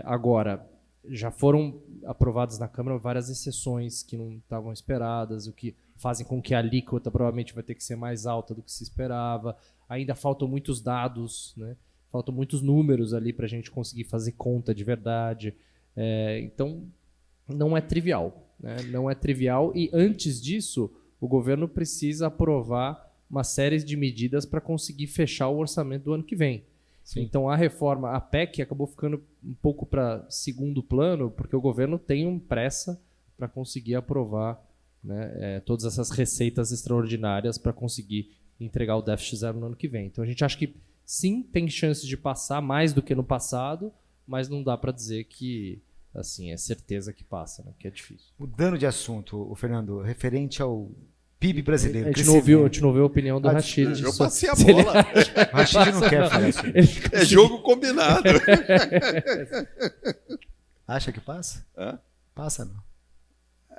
Agora, já foram aprovadas na Câmara várias exceções que não estavam esperadas, o que fazem com que a alíquota provavelmente vai ter que ser mais alta do que se esperava. Ainda faltam muitos dados, né? Faltam muitos números ali para a gente conseguir fazer conta de verdade. Então, não é trivial, né? Não é trivial. E antes disso, o governo precisa aprovar uma série de medidas para conseguir fechar o orçamento do ano que vem. Sim. Então, a reforma, a PEC, acabou ficando um pouco para segundo plano, porque o governo tem pressa para conseguir aprovar, né, todas essas receitas extraordinárias para conseguir entregar o déficit zero no ano que vem. Então, a gente acha que sim, tem chances de passar mais do que no passado, mas não dá para dizer que assim, é certeza que passa, né? Que é difícil. Mudando de assunto, Fernando, referente ao PIB brasileiro. A gente não ouviu a opinião do Rachid. Eu passei a bola. O Rachid não quer falar isso. É jogo combinado. Acha que passa? Passa, não?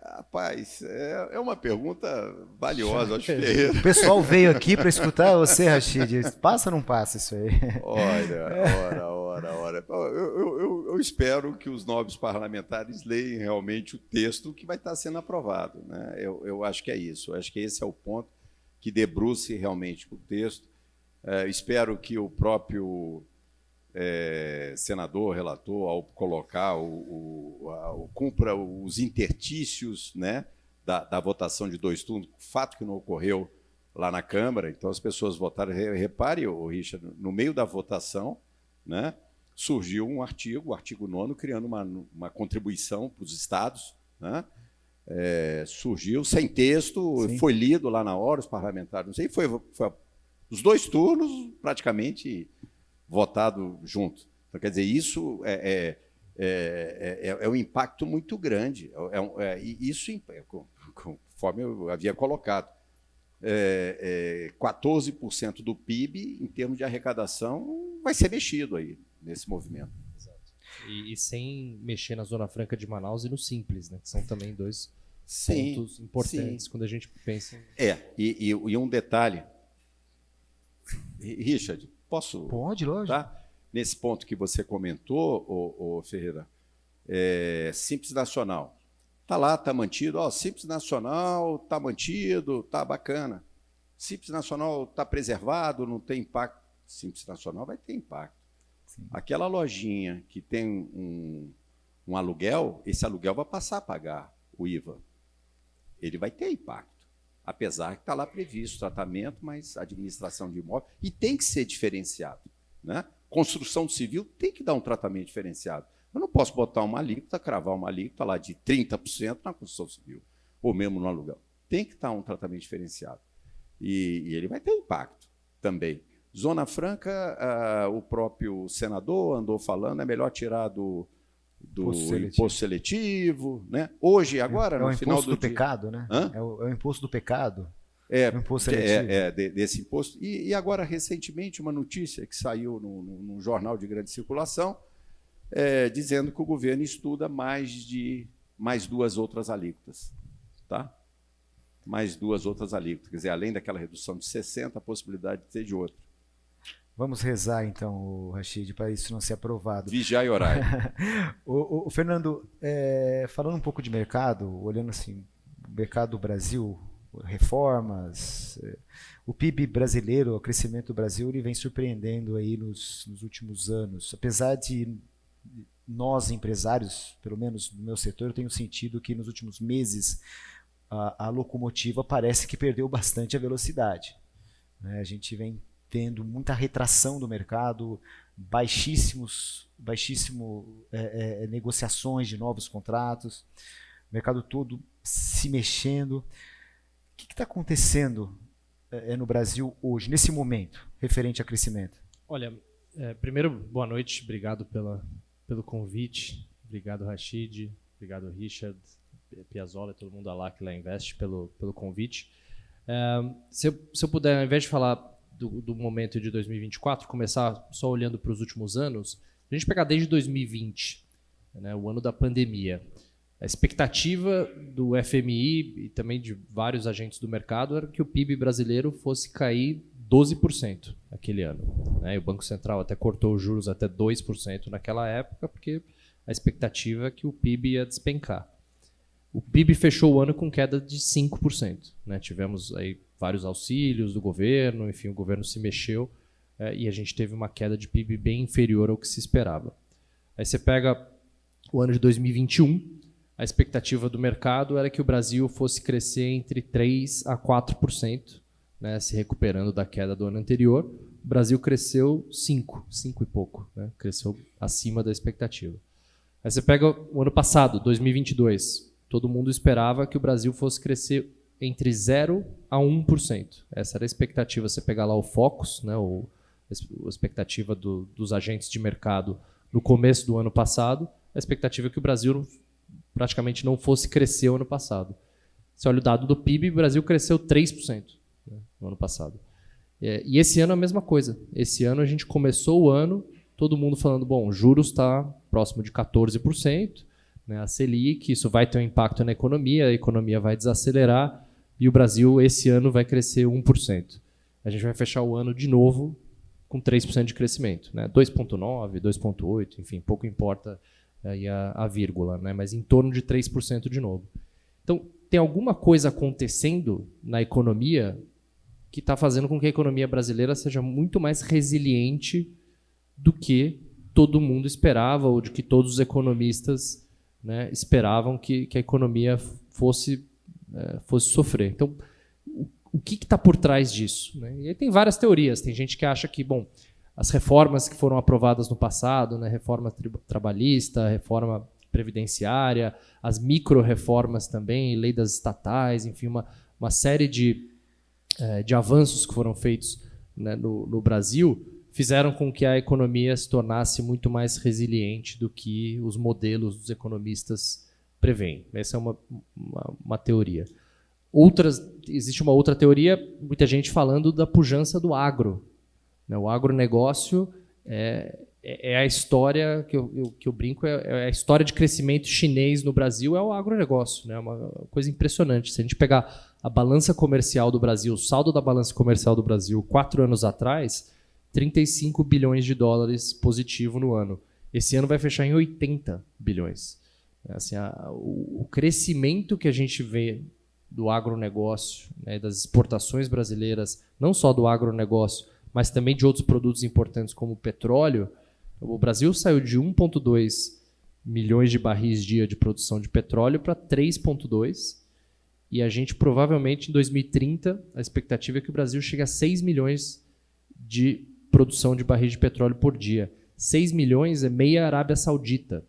Rapaz, é uma pergunta valiosa, acho que o pessoal veio aqui para escutar você, Rachid. Passa ou não passa isso aí? Ora. Eu espero que os nobres parlamentares leiam realmente o texto que vai estar sendo aprovado, né? Eu acho que é isso. Eu acho que esse é o ponto que debruce realmente o texto. Espero que o próprio senador, relator, ao colocar cumpra os intertícios, né, da votação de 2 turnos, fato que não ocorreu lá na Câmara. Então as pessoas votaram. Repare, Richard, no meio da votação, né, surgiu um artigo, o artigo 9º, criando uma contribuição para os estados, né? Surgiu sem texto. Sim. Foi lido lá na hora, os parlamentares, não sei, foi os 2 turnos praticamente votado junto. Então, quer dizer, isso é um impacto muito grande. Isso, conforme eu havia colocado, 14% do PIB, em termos de arrecadação, vai ser mexido aí nesse movimento. Exato. E sem mexer na Zona Franca de Manaus e no Simples, né, que são também dois pontos importantes quando a gente pensa em... E um detalhe. Richard, posso... Pode, lógico. Tá? Nesse ponto que você comentou, ô Ferreira, Simples Nacional. Está lá, está mantido. Simples Nacional está mantido, está bacana. Simples Nacional está preservado, não tem impacto. Simples Nacional vai ter impacto. Sim. Aquela lojinha que tem um aluguel, esse aluguel vai passar a pagar o IVA. Ele vai ter impacto. Apesar que está lá previsto tratamento, mas administração de imóvel, e tem que ser diferenciado, né? Construção civil tem que dar um tratamento diferenciado. Eu não posso botar uma alíquota, cravar uma alíquota lá de 30% na construção civil, ou mesmo no aluguel. Tem que estar um tratamento diferenciado. E ele vai ter impacto também. Zona Franca, o próprio senador andou falando, é melhor tirar do imposto seletivo, né? Hoje, agora, no final do pecado, né? É o imposto do pecado. O imposto seletivo. Desse imposto. E agora, recentemente, uma notícia que saiu num jornal de grande circulação, dizendo que o governo estuda mais 2 outras alíquotas. Tá? Mais 2 outras alíquotas. Quer dizer, além daquela redução de 60%, a possibilidade de ter de outra. Vamos rezar, então, Rachid, para isso não ser aprovado. Vigiar e orar. o Fernando, falando um pouco de mercado, olhando assim, o mercado do Brasil, reformas, o PIB brasileiro, o crescimento do Brasil, ele vem surpreendendo aí nos últimos anos. Apesar de nós, empresários, pelo menos no meu setor, eu tenho sentido que nos últimos meses a locomotiva parece que perdeu bastante a velocidade, né? A gente vem tendo muita retração do mercado, baixíssimo negociações de novos contratos, o mercado todo se mexendo. O que está acontecendo no Brasil hoje, nesse momento, referente a crescimento? Olha, primeiro, boa noite, obrigado pelo convite, obrigado Rachid, obrigado Richard, Piazzolla e todo mundo lá que lá investe pelo convite. Se eu puder, ao invés de falar do momento de 2024, começar só olhando para os últimos anos, a gente pegar desde 2020, né, o ano da pandemia, a expectativa do FMI e também de vários agentes do mercado era que o PIB brasileiro fosse cair 12% naquele ano, né? E o Banco Central até cortou os juros até 2% naquela época, porque a expectativa é que o PIB ia despencar. O PIB fechou o ano com queda de 5%. Né? Tivemos aí vários auxílios do governo, enfim, o governo se mexeu e a gente teve uma queda de PIB bem inferior ao que se esperava. Aí você pega o ano de 2021, a expectativa do mercado era que o Brasil fosse crescer entre 3% a 4%, né, se recuperando da queda do ano anterior. O Brasil cresceu 5 e pouco, né, cresceu acima da expectativa. Aí você pega o ano passado, 2022, todo mundo esperava que o Brasil fosse crescer entre 0% a 1%. Essa era a expectativa. Você pegar lá o Focus, né, a expectativa dos agentes de mercado no começo do ano passado, a expectativa é que o Brasil praticamente não fosse crescer o ano passado. Você olha o dado do PIB, o Brasil cresceu 3%, né, no ano passado. E esse ano é a mesma coisa. Esse ano a gente começou o ano, todo mundo falando, bom, juros está próximo de 14%, né, a Selic, isso vai ter um impacto na economia, a economia vai desacelerar e o Brasil esse ano vai crescer 1%. A gente vai fechar o ano de novo com 3% de crescimento, né, 2,9%, 2,8%, enfim, pouco importa aí a vírgula, né, mas em torno de 3% de novo. Então, tem alguma coisa acontecendo na economia que está fazendo com que a economia brasileira seja muito mais resiliente do que todo mundo esperava ou de que todos os economistas, né, esperavam que a economia fosse sofrer. Então, o que está por trás disso? Né? E aí tem várias teorias. Tem gente que acha que, bom, as reformas que foram aprovadas no passado, né, reforma trabalhista, reforma previdenciária, as micro-reformas também, lei das estatais, enfim, uma série de avanços que foram feitos, né, no Brasil fizeram com que a economia se tornasse muito mais resiliente do que os modelos dos economistas preveem. Essa é uma teoria. Existe uma outra teoria, muita gente falando da pujança do agro. O agronegócio é a história que eu brinco, é a história de crescimento chinês no Brasil, é o agronegócio. É uma coisa impressionante. Se a gente pegar a balança comercial do Brasil, o saldo da balança comercial do Brasil 4 anos atrás, 35 bilhões de dólares positivo no ano. Esse ano vai fechar em 80 bilhões. Assim, o crescimento que a gente vê do agronegócio, né, das exportações brasileiras, não só do agronegócio, mas também de outros produtos importantes como o petróleo. O Brasil saiu de 1,2 milhões de barris dia de produção de petróleo para 3,2, e a gente provavelmente em 2030, a expectativa é que o Brasil chegue a 6 milhões de produção de barris de petróleo por dia. 6 milhões é meia Arábia Saudita.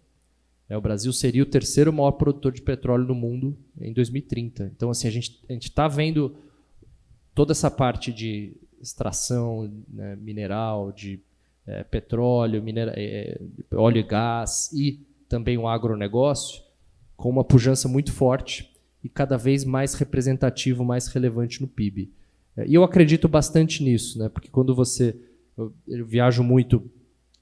O Brasil seria o terceiro maior produtor de petróleo do mundo em 2030. Então, assim, a gente está vendo toda essa parte de extração, né, mineral, de petróleo, óleo e gás e também o agronegócio com uma pujança muito forte e cada vez mais representativo, mais relevante no PIB. E eu acredito bastante nisso, né, porque quando eu viajo muito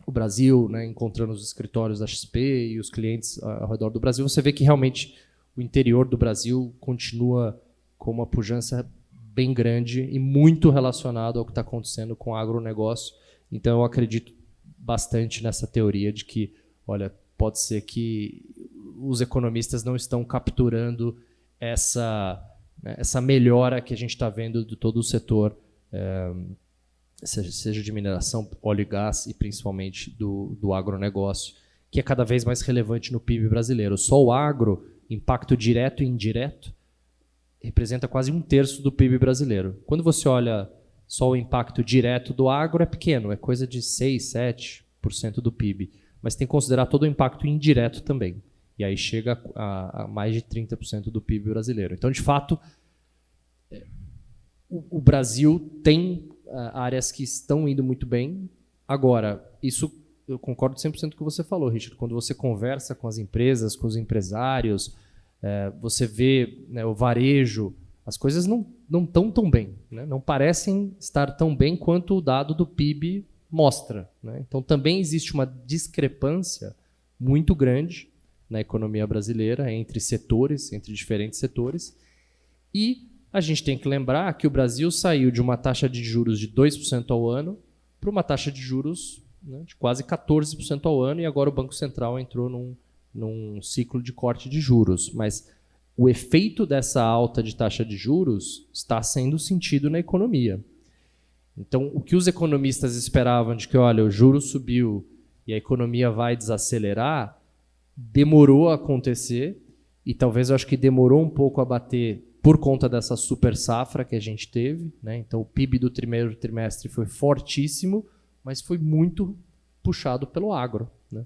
o Brasil, né, encontrando os escritórios da XP e os clientes ao redor do Brasil, você vê que realmente o interior do Brasil continua com uma pujança bem grande e muito relacionado ao que está acontecendo com o agronegócio. Então, eu acredito bastante nessa teoria de que, olha, pode ser que os economistas não estão capturando essa melhora que a gente está vendo de todo o setor, seja de mineração, óleo e gás e principalmente do agronegócio, que é cada vez mais relevante no PIB brasileiro. Só o agro, impacto direto e indireto, representa quase 1/3 do PIB brasileiro. Quando você olha só o impacto direto do agro, é pequeno, é coisa de 6, 7% do PIB. Mas tem que considerar todo o impacto indireto também. E aí chega a mais de 30% do PIB brasileiro. Então, de fato, o Brasil tem áreas que estão indo muito bem. Agora, isso eu concordo 100% com o que você falou, Richard. Quando você conversa com as empresas, com os empresários, você vê, né, o varejo, as coisas não estão tão bem, né? Não parecem estar tão bem quanto o dado do PIB mostra, né? Então também existe uma discrepância muito grande na economia brasileira entre setores, entre diferentes setores, e a gente tem que lembrar que o Brasil saiu de uma taxa de juros de 2% ao ano para uma taxa de juros, né, de quase 14% ao ano, e agora o Banco Central entrou num ciclo de corte de juros. Mas o efeito dessa alta de taxa de juros está sendo sentido na economia. Então, o que os economistas esperavam de que, olha, o juro subiu e a economia vai desacelerar, demorou a acontecer, e talvez eu acho que demorou um pouco a bater por conta dessa super safra que a gente teve, né? Então, o PIB do primeiro trimestre foi fortíssimo, mas foi muito puxado pelo agro, né?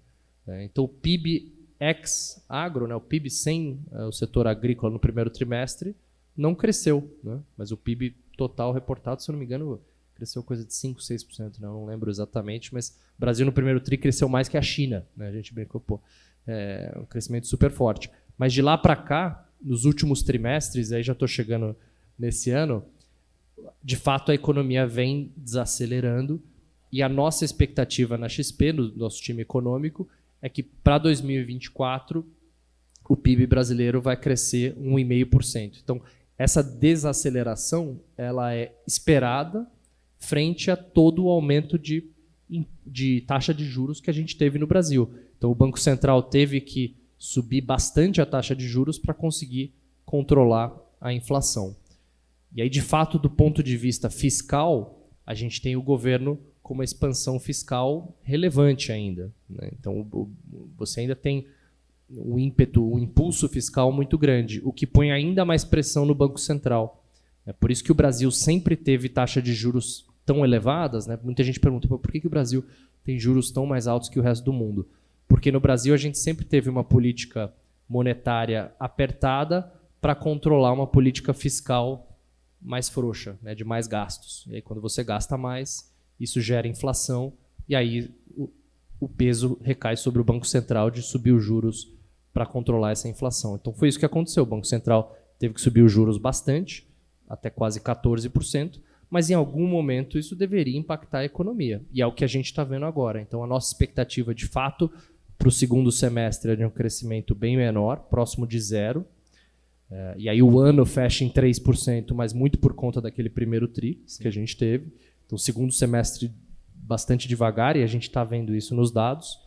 Então, o PIB ex-agro, né, o PIB sem o setor agrícola no primeiro trimestre, não cresceu, né? Mas o PIB total reportado, se eu não me engano, cresceu coisa de 5%, 6%, né? Eu não lembro exatamente, mas o Brasil no primeiro tri cresceu mais que a China, né? A gente brincou, um crescimento super forte. Mas de lá para cá, nos últimos trimestres, aí já estou chegando nesse ano, de fato a economia vem desacelerando, e a nossa expectativa na XP, no nosso time econômico, é que para 2024 o PIB brasileiro vai crescer 1,5%. Então, essa desaceleração ela é esperada frente a todo o aumento de taxa de juros que a gente teve no Brasil. Então, o Banco Central teve que subir bastante a taxa de juros para conseguir controlar a inflação. E aí, de fato, do ponto de vista fiscal, a gente tem o governo com uma expansão fiscal relevante ainda, né? Então, você ainda tem o ímpeto, o impulso fiscal muito grande, o que põe ainda mais pressão no Banco Central. É por isso que o Brasil sempre teve taxa de juros tão elevadas, né? Muita gente pergunta, por que o Brasil tem juros tão mais altos que o resto do mundo? Porque no Brasil a gente sempre teve uma política monetária apertada para controlar uma política fiscal mais frouxa, né, de mais gastos. E aí quando você gasta mais, isso gera inflação, e aí o peso recai sobre o Banco Central de subir os juros para controlar essa inflação. Então foi isso que aconteceu. O Banco Central teve que subir os juros bastante, até quase 14%, mas em algum momento isso deveria impactar a economia. E é o que a gente está vendo agora. Então a nossa expectativa, de fato, para o segundo semestre é de um crescimento bem menor, próximo de 0%. E aí o ano fecha em 3%, mas muito por conta daquele primeiro TRI que a gente teve. Então, segundo semestre bastante devagar, e a gente está vendo isso nos dados.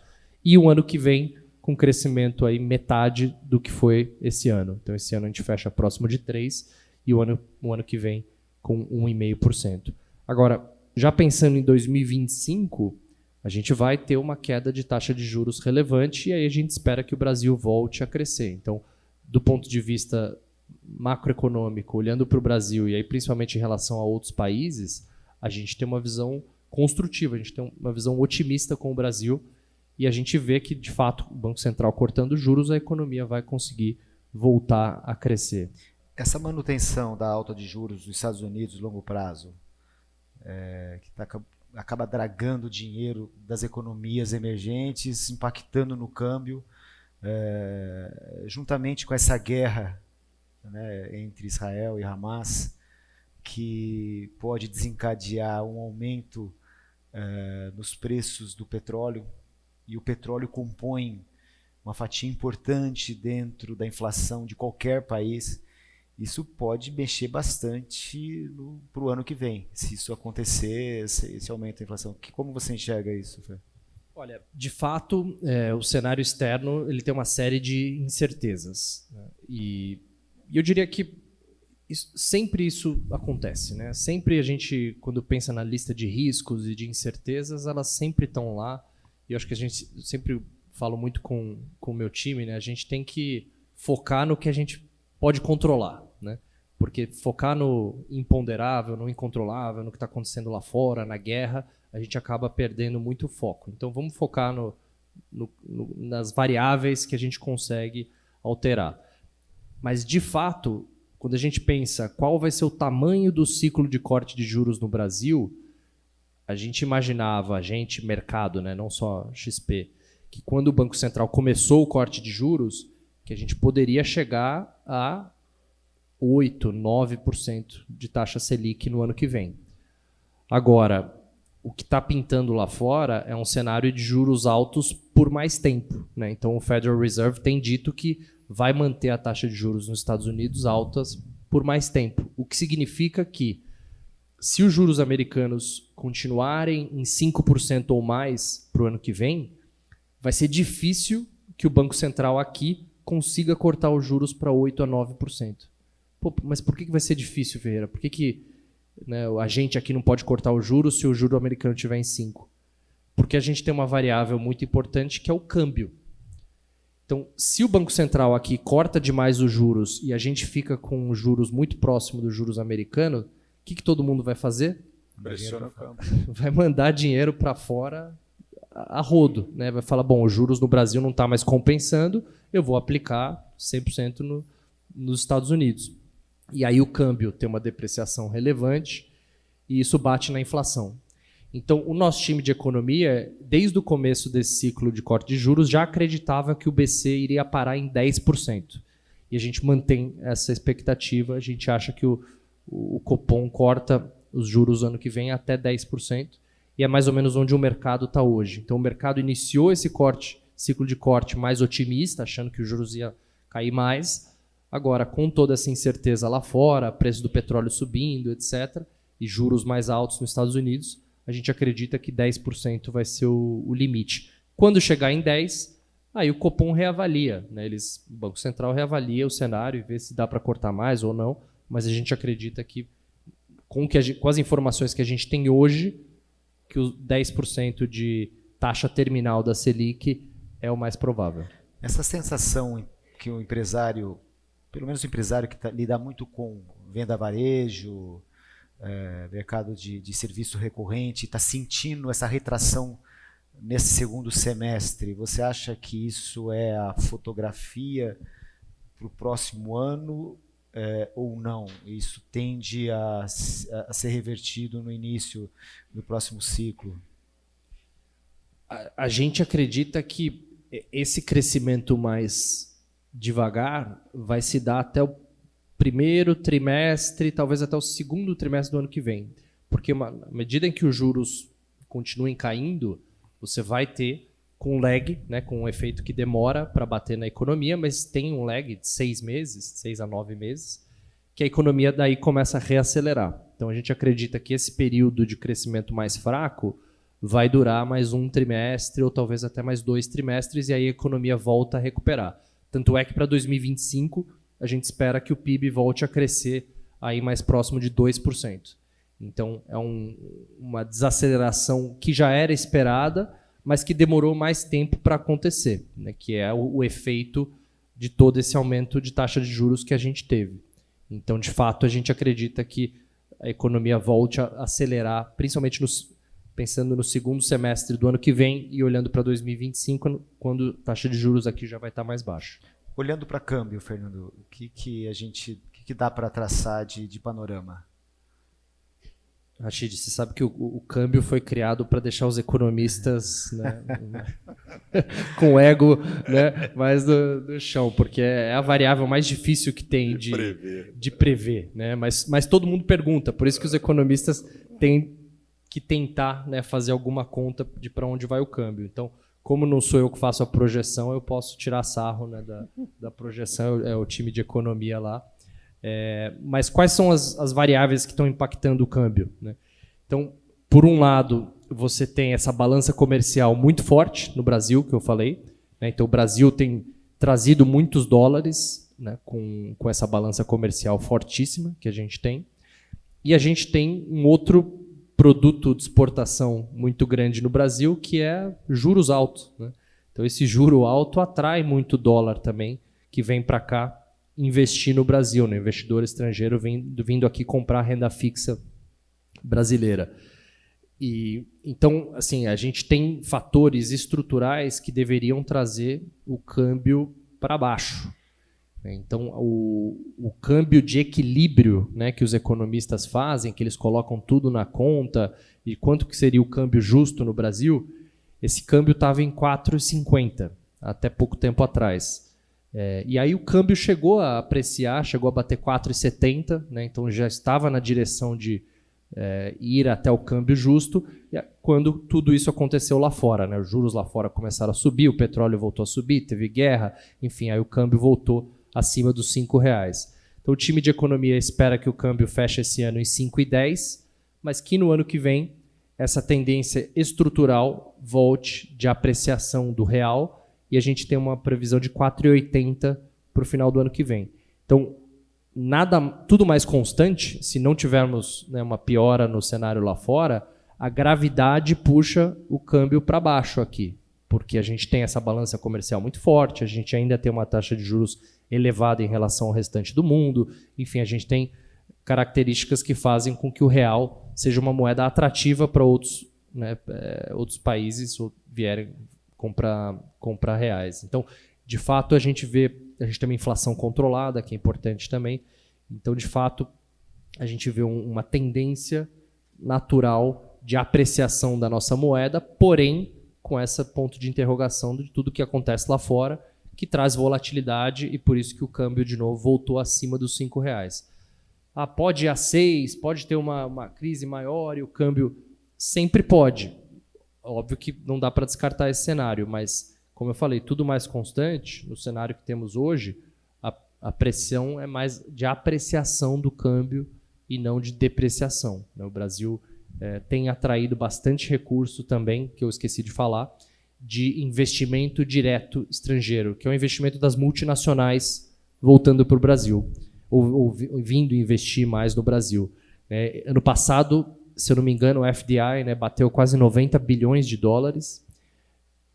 E o ano que vem com crescimento aí metade do que foi esse ano. Então, esse ano a gente fecha próximo de 3% e o ano que vem com 1,5%. Agora, já pensando em 2025, a gente vai ter uma queda de taxa de juros relevante e aí a gente espera que o Brasil volte a crescer. Então, do ponto de vista macroeconômico, olhando para o Brasil e aí principalmente em relação a outros países, a gente tem uma visão construtiva, a gente tem uma visão otimista com o Brasil e a gente vê que, de fato, o Banco Central cortando juros, a economia vai conseguir voltar a crescer. Essa manutenção da alta de juros dos Estados Unidos longo prazo, que acaba dragando dinheiro das economias emergentes, impactando no câmbio, juntamente com essa guerra, né, entre Israel e Hamas, que pode desencadear um aumento nos preços do petróleo, e o petróleo compõe uma fatia importante dentro da inflação de qualquer país. Isso pode mexer bastante para o ano que vem, se isso acontecer, esse aumento da inflação. Como você enxerga isso, Fê? Olha, de fato, o cenário externo ele tem uma série de incertezas, né? E eu diria que sempre isso acontece, né? Sempre a gente, quando pensa na lista de riscos e de incertezas, elas sempre estão lá. E eu acho que a gente sempre falo muito com o meu time, né? A gente tem que focar no que a gente pode controlar, né? Porque focar no imponderável, no incontrolável, no que está acontecendo lá fora, na guerra, a gente acaba perdendo muito foco. Então vamos focar nas variáveis que a gente consegue alterar. Mas, de fato, quando a gente pensa qual vai ser o tamanho do ciclo de corte de juros no Brasil, a gente imaginava, mercado, né, não só XP, que quando o Banco Central começou o corte de juros, que a gente poderia chegar a 8%, 9% de taxa Selic no ano que vem. Agora, o que está pintando lá fora é um cenário de juros altos por mais tempo, né? Então, o Federal Reserve tem dito que vai manter a taxa de juros nos Estados Unidos altas por mais tempo, o que significa que, se os juros americanos continuarem em 5% ou mais para o ano que vem, vai ser difícil que o Banco Central aqui consiga cortar os juros para 8% a 9%. Pô, mas por que vai ser difícil, Ferreira? Por que né, a gente aqui não pode cortar os juros se o juro americano estiver em 5%? Porque a gente tem uma variável muito importante que é o câmbio. Então, se o Banco Central aqui corta demais os juros e a gente fica com os juros muito próximo dos juros americanos, o que todo mundo vai fazer? Pressiona o câmbio. Vai mandar dinheiro para fora a rodo, né? Vai falar, bom, os juros no Brasil não está mais compensando, eu vou aplicar 100% nos Estados Unidos. E aí o câmbio tem uma depreciação relevante e isso bate na inflação. Então, o nosso time de economia, desde o começo desse ciclo de corte de juros, já acreditava que o BC iria parar em 10%. E a gente mantém essa expectativa, a gente acha que o Copom corta os juros ano que vem até 10%, e é mais ou menos onde o mercado está hoje. Então, o mercado iniciou esse ciclo de corte mais otimista, achando que os juros ia cair mais. Agora, com toda essa incerteza lá fora, preço do petróleo subindo, etc., e juros mais altos nos Estados Unidos, a gente acredita que 10% vai ser o limite. Quando chegar em 10%, aí o Copom reavalia, né? O Banco Central reavalia o cenário e vê se dá para cortar mais ou não, mas a gente acredita que com as informações que a gente tem hoje, que os 10% de taxa terminal da Selic é o mais provável. Essa sensação que o empresário, pelo menos o empresário que lida muito com venda a varejo, mercado de serviço recorrente, está sentindo essa retração nesse segundo semestre. Você acha que isso é a fotografia para o próximo ano ou não? Isso tende a ser revertido no início do próximo ciclo? A gente acredita que esse crescimento mais devagar vai se dar até o primeiro trimestre, talvez até o segundo trimestre do ano que vem. Porque à medida em que os juros continuem caindo, você vai ter com lag, né, com um efeito que demora para bater na economia, mas tem um lag de 6 meses, 6 a 9 meses, que a economia daí começa a reacelerar. Então a gente acredita que esse período de crescimento mais fraco vai durar mais um trimestre ou talvez até mais 2 trimestres e aí a economia volta a recuperar. Tanto é que para 2025 a gente espera que o PIB volte a crescer aí mais próximo de 2%. Então é uma desaceleração que já era esperada, mas que demorou mais tempo para acontecer, né, que é o efeito de todo esse aumento de taxa de juros que a gente teve. Então, de fato, a gente acredita que a economia volte a acelerar, principalmente pensando no segundo semestre do ano que vem e olhando para 2025, quando a taxa de juros aqui já vai estar mais baixa. Olhando para câmbio, Fernando, o que dá para traçar de panorama? Rachid, você sabe que o câmbio foi criado para deixar os economistas, né, com o ego, né, mais do chão, porque é a variável mais difícil que tem de prever. Né, mas todo mundo pergunta, por isso que os economistas têm que tentar, né, fazer alguma conta de para onde vai o câmbio. Então, como não sou eu que faço a projeção, eu posso tirar sarro, né, da projeção, é o time de economia lá. Mas quais são as variáveis que estão impactando o câmbio? Né? Então, por um lado, você tem essa balança comercial muito forte no Brasil, que eu falei. Né? Então, o Brasil tem trazido muitos dólares, né, com essa balança comercial fortíssima que a gente tem. E a gente tem um outro produto de exportação muito grande no Brasil, que é juros altos. Né? Então, esse juro alto atrai muito dólar também, que vem para cá investir no Brasil, né? Investidor estrangeiro vindo aqui comprar renda fixa brasileira. E então, assim, a gente tem fatores estruturais que deveriam trazer o câmbio para baixo. Então, o câmbio de equilíbrio, né, que os economistas fazem, que eles colocam tudo na conta, e quanto que seria o câmbio justo no Brasil, esse câmbio estava em 4,50 até pouco tempo atrás. E aí o câmbio chegou a apreciar, chegou a bater 4,70, né? Então já estava na direção de ir até o câmbio justo, quando tudo isso aconteceu lá fora. Né? Os juros lá fora começaram a subir, o petróleo voltou a subir, teve guerra, enfim, aí o câmbio voltou acima dos R$5. Então o time de economia espera que o câmbio feche esse ano em 5,10, mas que no ano que vem essa tendência estrutural volte de apreciação do real, e a gente tem uma previsão de 4,80 para o final do ano que vem. Então, tudo mais constante, se não tivermos, né, uma piora no cenário lá fora, a gravidade puxa o câmbio para baixo aqui, porque a gente tem essa balança comercial muito forte, a gente ainda tem uma taxa de juros elevada em relação ao restante do mundo, enfim, a gente tem características que fazem com que o real seja uma moeda atrativa para outros países ou vierem comprar reais. Então, de fato, a gente tem uma inflação controlada, que é importante também. Então, de fato, a gente vê uma tendência natural de apreciação da nossa moeda, porém, com esse ponto de interrogação de tudo que acontece lá fora, que traz volatilidade e por isso que o câmbio, de novo, voltou acima dos R$5. Pode ir a 6, pode ter uma crise maior e o câmbio sempre pode. Óbvio que não dá para descartar esse cenário, mas, como eu falei, tudo mais constante, no cenário que temos hoje, a pressão é mais de apreciação do câmbio e não de depreciação. O Brasil tem atraído bastante recurso também, que eu esqueci de falar, de investimento direto estrangeiro, que é o investimento das multinacionais voltando para o Brasil, ou vindo investir mais no Brasil. Ano passado, se eu não me engano, o FDI, né, bateu quase 90 bilhões de dólares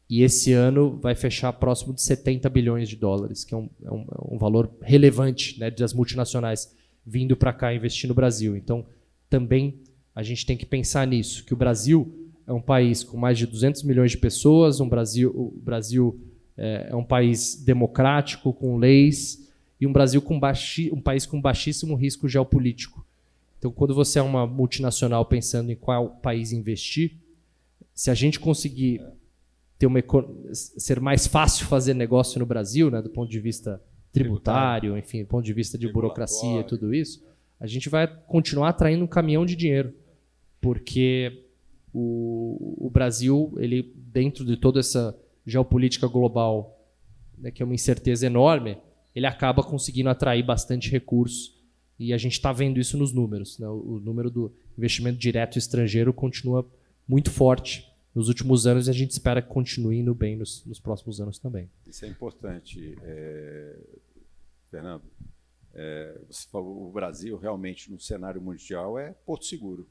e esse ano vai fechar próximo de 70 bilhões de dólares, que é um valor relevante, né, das multinacionais vindo para cá investir no Brasil. Então, também a gente tem que pensar nisso, que o Brasil é um país com mais de 200 milhões de pessoas, o Brasil é um país democrático, com leis, e um Brasil um país com baixíssimo risco geopolítico. Então, quando você é uma multinacional pensando em qual país investir, se a gente conseguir ser mais fácil fazer negócio no Brasil, né, do ponto de vista tributário, enfim, do ponto de vista de burocracia e tudo isso, a gente vai continuar atraindo um caminhão de dinheiro, porque o Brasil, ele, dentro de toda essa geopolítica global, né, que é uma incerteza enorme, ele acaba conseguindo atrair bastante recursos, e a gente está vendo isso nos números, né? O número do investimento direto estrangeiro continua muito forte nos últimos anos, e a gente espera que continue indo bem nos próximos anos também. Isso é importante, Fernando. Você falou, o Brasil realmente no cenário mundial é porto seguro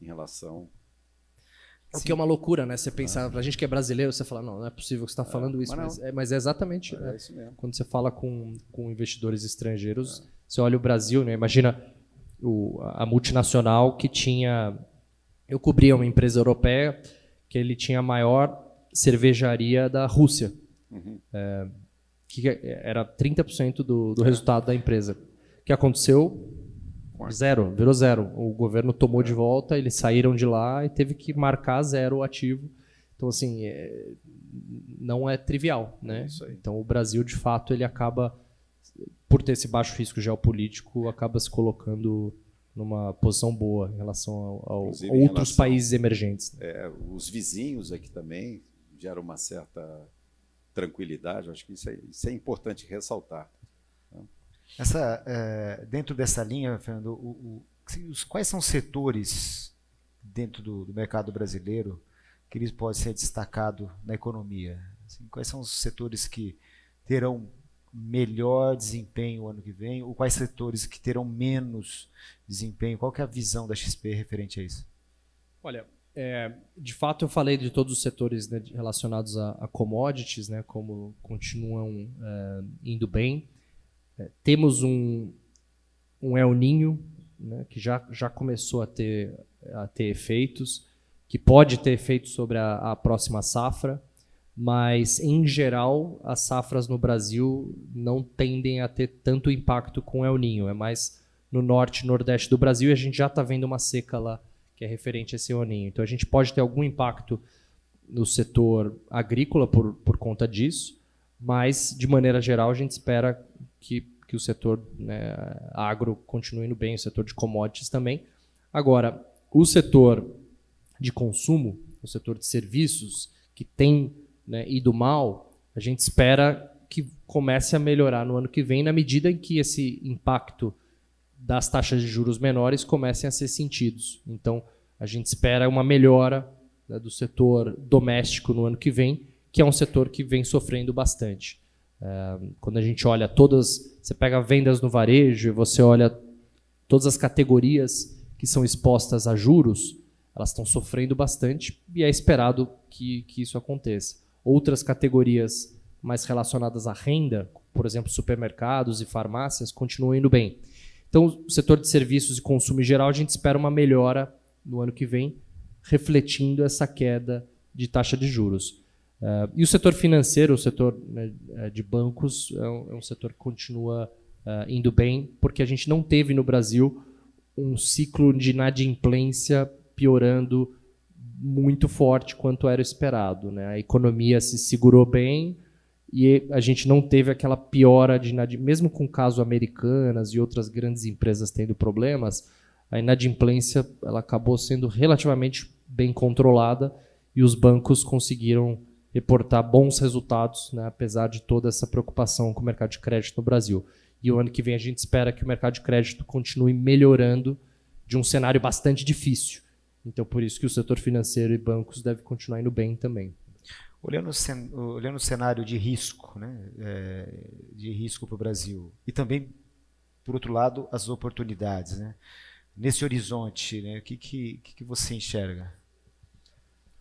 em relação... O que é uma loucura, né? Você pensar, pra gente que é brasileiro, você fala, não é possível que você está falando isso, mas é exatamente. É isso mesmo. Quando você fala com investidores estrangeiros, você olha o Brasil, né? Imagina a multinacional que tinha... Eu cobria uma empresa europeia que ele tinha a maior cervejaria da Rússia, que era 30% do resultado da empresa. O que aconteceu? Zero, virou zero. O governo tomou de volta, eles saíram de lá e teve que marcar zero o ativo. Então, assim, não é trivial, né? Então, o Brasil, de fato, ele acaba, por ter esse baixo risco geopolítico, acaba se colocando numa posição boa em relação a outros países emergentes. Os vizinhos aqui também geram uma certa tranquilidade. Acho que isso é importante ressaltar. Dentro dessa linha, Fernando, quais são os setores dentro do mercado brasileiro que eles podem ser destacados na economia? Assim, quais são os setores que terão melhor desempenho o ano que vem, ou quais setores que terão menos desempenho? Qual que é a visão da XP referente a isso? Olha, de fato eu falei de todos os setores, né, relacionados a commodities, né, como continuam indo bem. Temos um El Niño, né, que já começou a ter efeitos, que pode ter efeitos sobre a próxima safra, mas, em geral, as safras no Brasil não tendem a ter tanto impacto com El Niño. É mais no norte e nordeste do Brasil, e a gente já está vendo uma seca lá que é referente a esse El Niño. Então, a gente pode ter algum impacto no setor agrícola por conta disso, mas, de maneira geral, a gente espera que o setor, né, agro continue indo bem, o setor de commodities também. Agora, o setor de consumo, o setor de serviços, que tem, né, ido mal, a gente espera que comece a melhorar no ano que vem, na medida em que esse impacto das taxas de juros menores comecem a ser sentidos. Então, a gente espera uma melhora, né, do setor doméstico no ano que vem, que é um setor que vem sofrendo bastante. Quando a gente olha você pega vendas no varejo e você olha todas as categorias que são expostas a juros, elas estão sofrendo bastante e é esperado que isso aconteça. Outras categorias mais relacionadas à renda, por exemplo, supermercados e farmácias, continuam indo bem. Então, o setor de serviços e consumo em geral, a gente espera uma melhora no ano que vem, refletindo essa queda de taxa de juros. E o setor financeiro, o setor, né, de bancos, é um setor que continua indo bem, porque a gente não teve no Brasil um ciclo de inadimplência piorando muito forte quanto era esperado, né? A economia se segurou bem e a gente não teve aquela piora de inadimplência, mesmo com o caso Americanas e outras grandes empresas tendo problemas, a inadimplência ela acabou sendo relativamente bem controlada e os bancos conseguiram reportar bons resultados, né, apesar de toda essa preocupação com o mercado de crédito no Brasil. E o ano que vem a gente espera que o mercado de crédito continue melhorando de um cenário bastante difícil. Então, por isso que o setor financeiro e bancos deve continuar indo bem também. Olhando o cenário de risco, né, de risco para o Brasil, e também, por outro lado, as oportunidades, né? Nesse horizonte, né, o que você enxerga?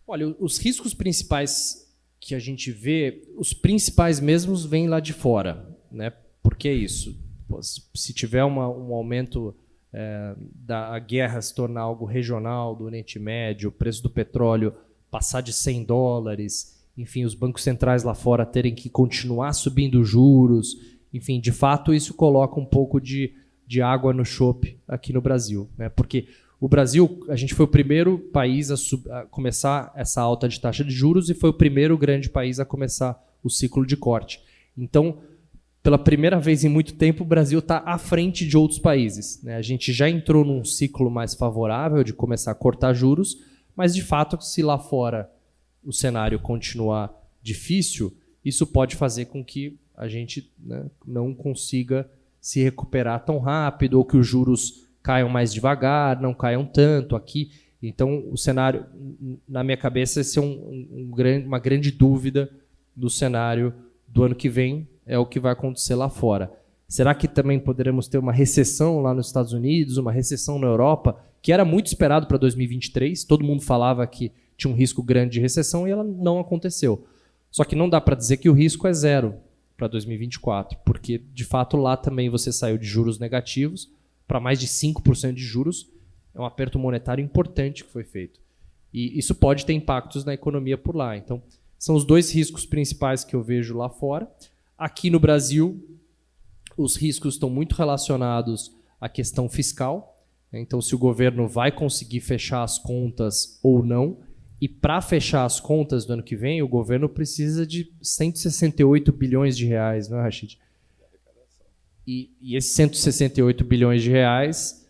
Olha, os riscos principais que a gente vê, os principais mesmos vêm lá de fora, né? Por que isso? Se tiver um aumento da guerra se tornar algo regional do Oriente Médio, o preço do petróleo passar de $100, enfim, os bancos centrais lá fora terem que continuar subindo juros, Enfim, de fato, isso coloca um pouco de água no chope aqui no Brasil, né? Porque o Brasil, a gente foi o primeiro país a começar essa alta de taxa de juros e foi o primeiro grande país a começar o ciclo de corte. Então, pela primeira vez em muito tempo, o Brasil está à frente de outros países, né? A gente já entrou num ciclo mais favorável de começar a cortar juros, mas, de fato, se lá fora o cenário continuar difícil, isso pode fazer com que a gente, né, não consiga se recuperar tão rápido ou que os juros caiam mais devagar, não caiam tanto aqui. Então, o cenário, na minha cabeça, esse é uma grande dúvida do cenário do ano que vem, é o que vai acontecer lá fora. Será que também poderemos ter uma recessão lá nos Estados Unidos, uma recessão na Europa, que era muito esperado para 2023? Todo mundo falava que tinha um risco grande de recessão e ela não aconteceu. Só que não dá para dizer que o risco é zero para 2024, porque, de fato, lá também você saiu de juros negativos para mais de 5% de juros. É um aperto monetário importante que foi feito. E isso pode ter impactos na economia por lá. Então, são os dois riscos principais que eu vejo lá fora. Aqui no Brasil, os riscos estão muito relacionados à questão fiscal. Então, se o governo vai conseguir fechar as contas ou não. E para fechar as contas do ano que vem, o governo precisa de 168 bilhões de reais, não é, Rachid? E esses 168 bilhões de reais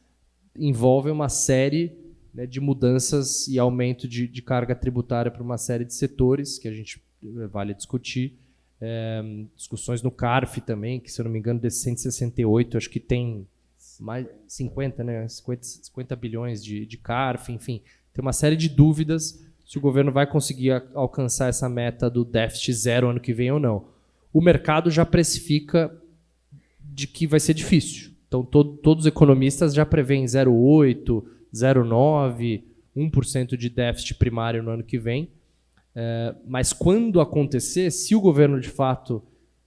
envolvem uma série, né, de mudanças e aumento de carga tributária para uma série de setores que a gente vale discutir. Discussões no CARF também, que, se eu não me engano, desses 168, acho que tem mais 50, né, 50 bilhões de CARF, enfim. Tem uma série de dúvidas se o governo vai conseguir alcançar essa meta do déficit zero ano que vem ou não. O mercado já precifica de que vai ser difícil. Então, todos os economistas já prevêem 0,8%, 0,9%, 1% de déficit primário no ano que vem. Mas quando acontecer, se o governo de fato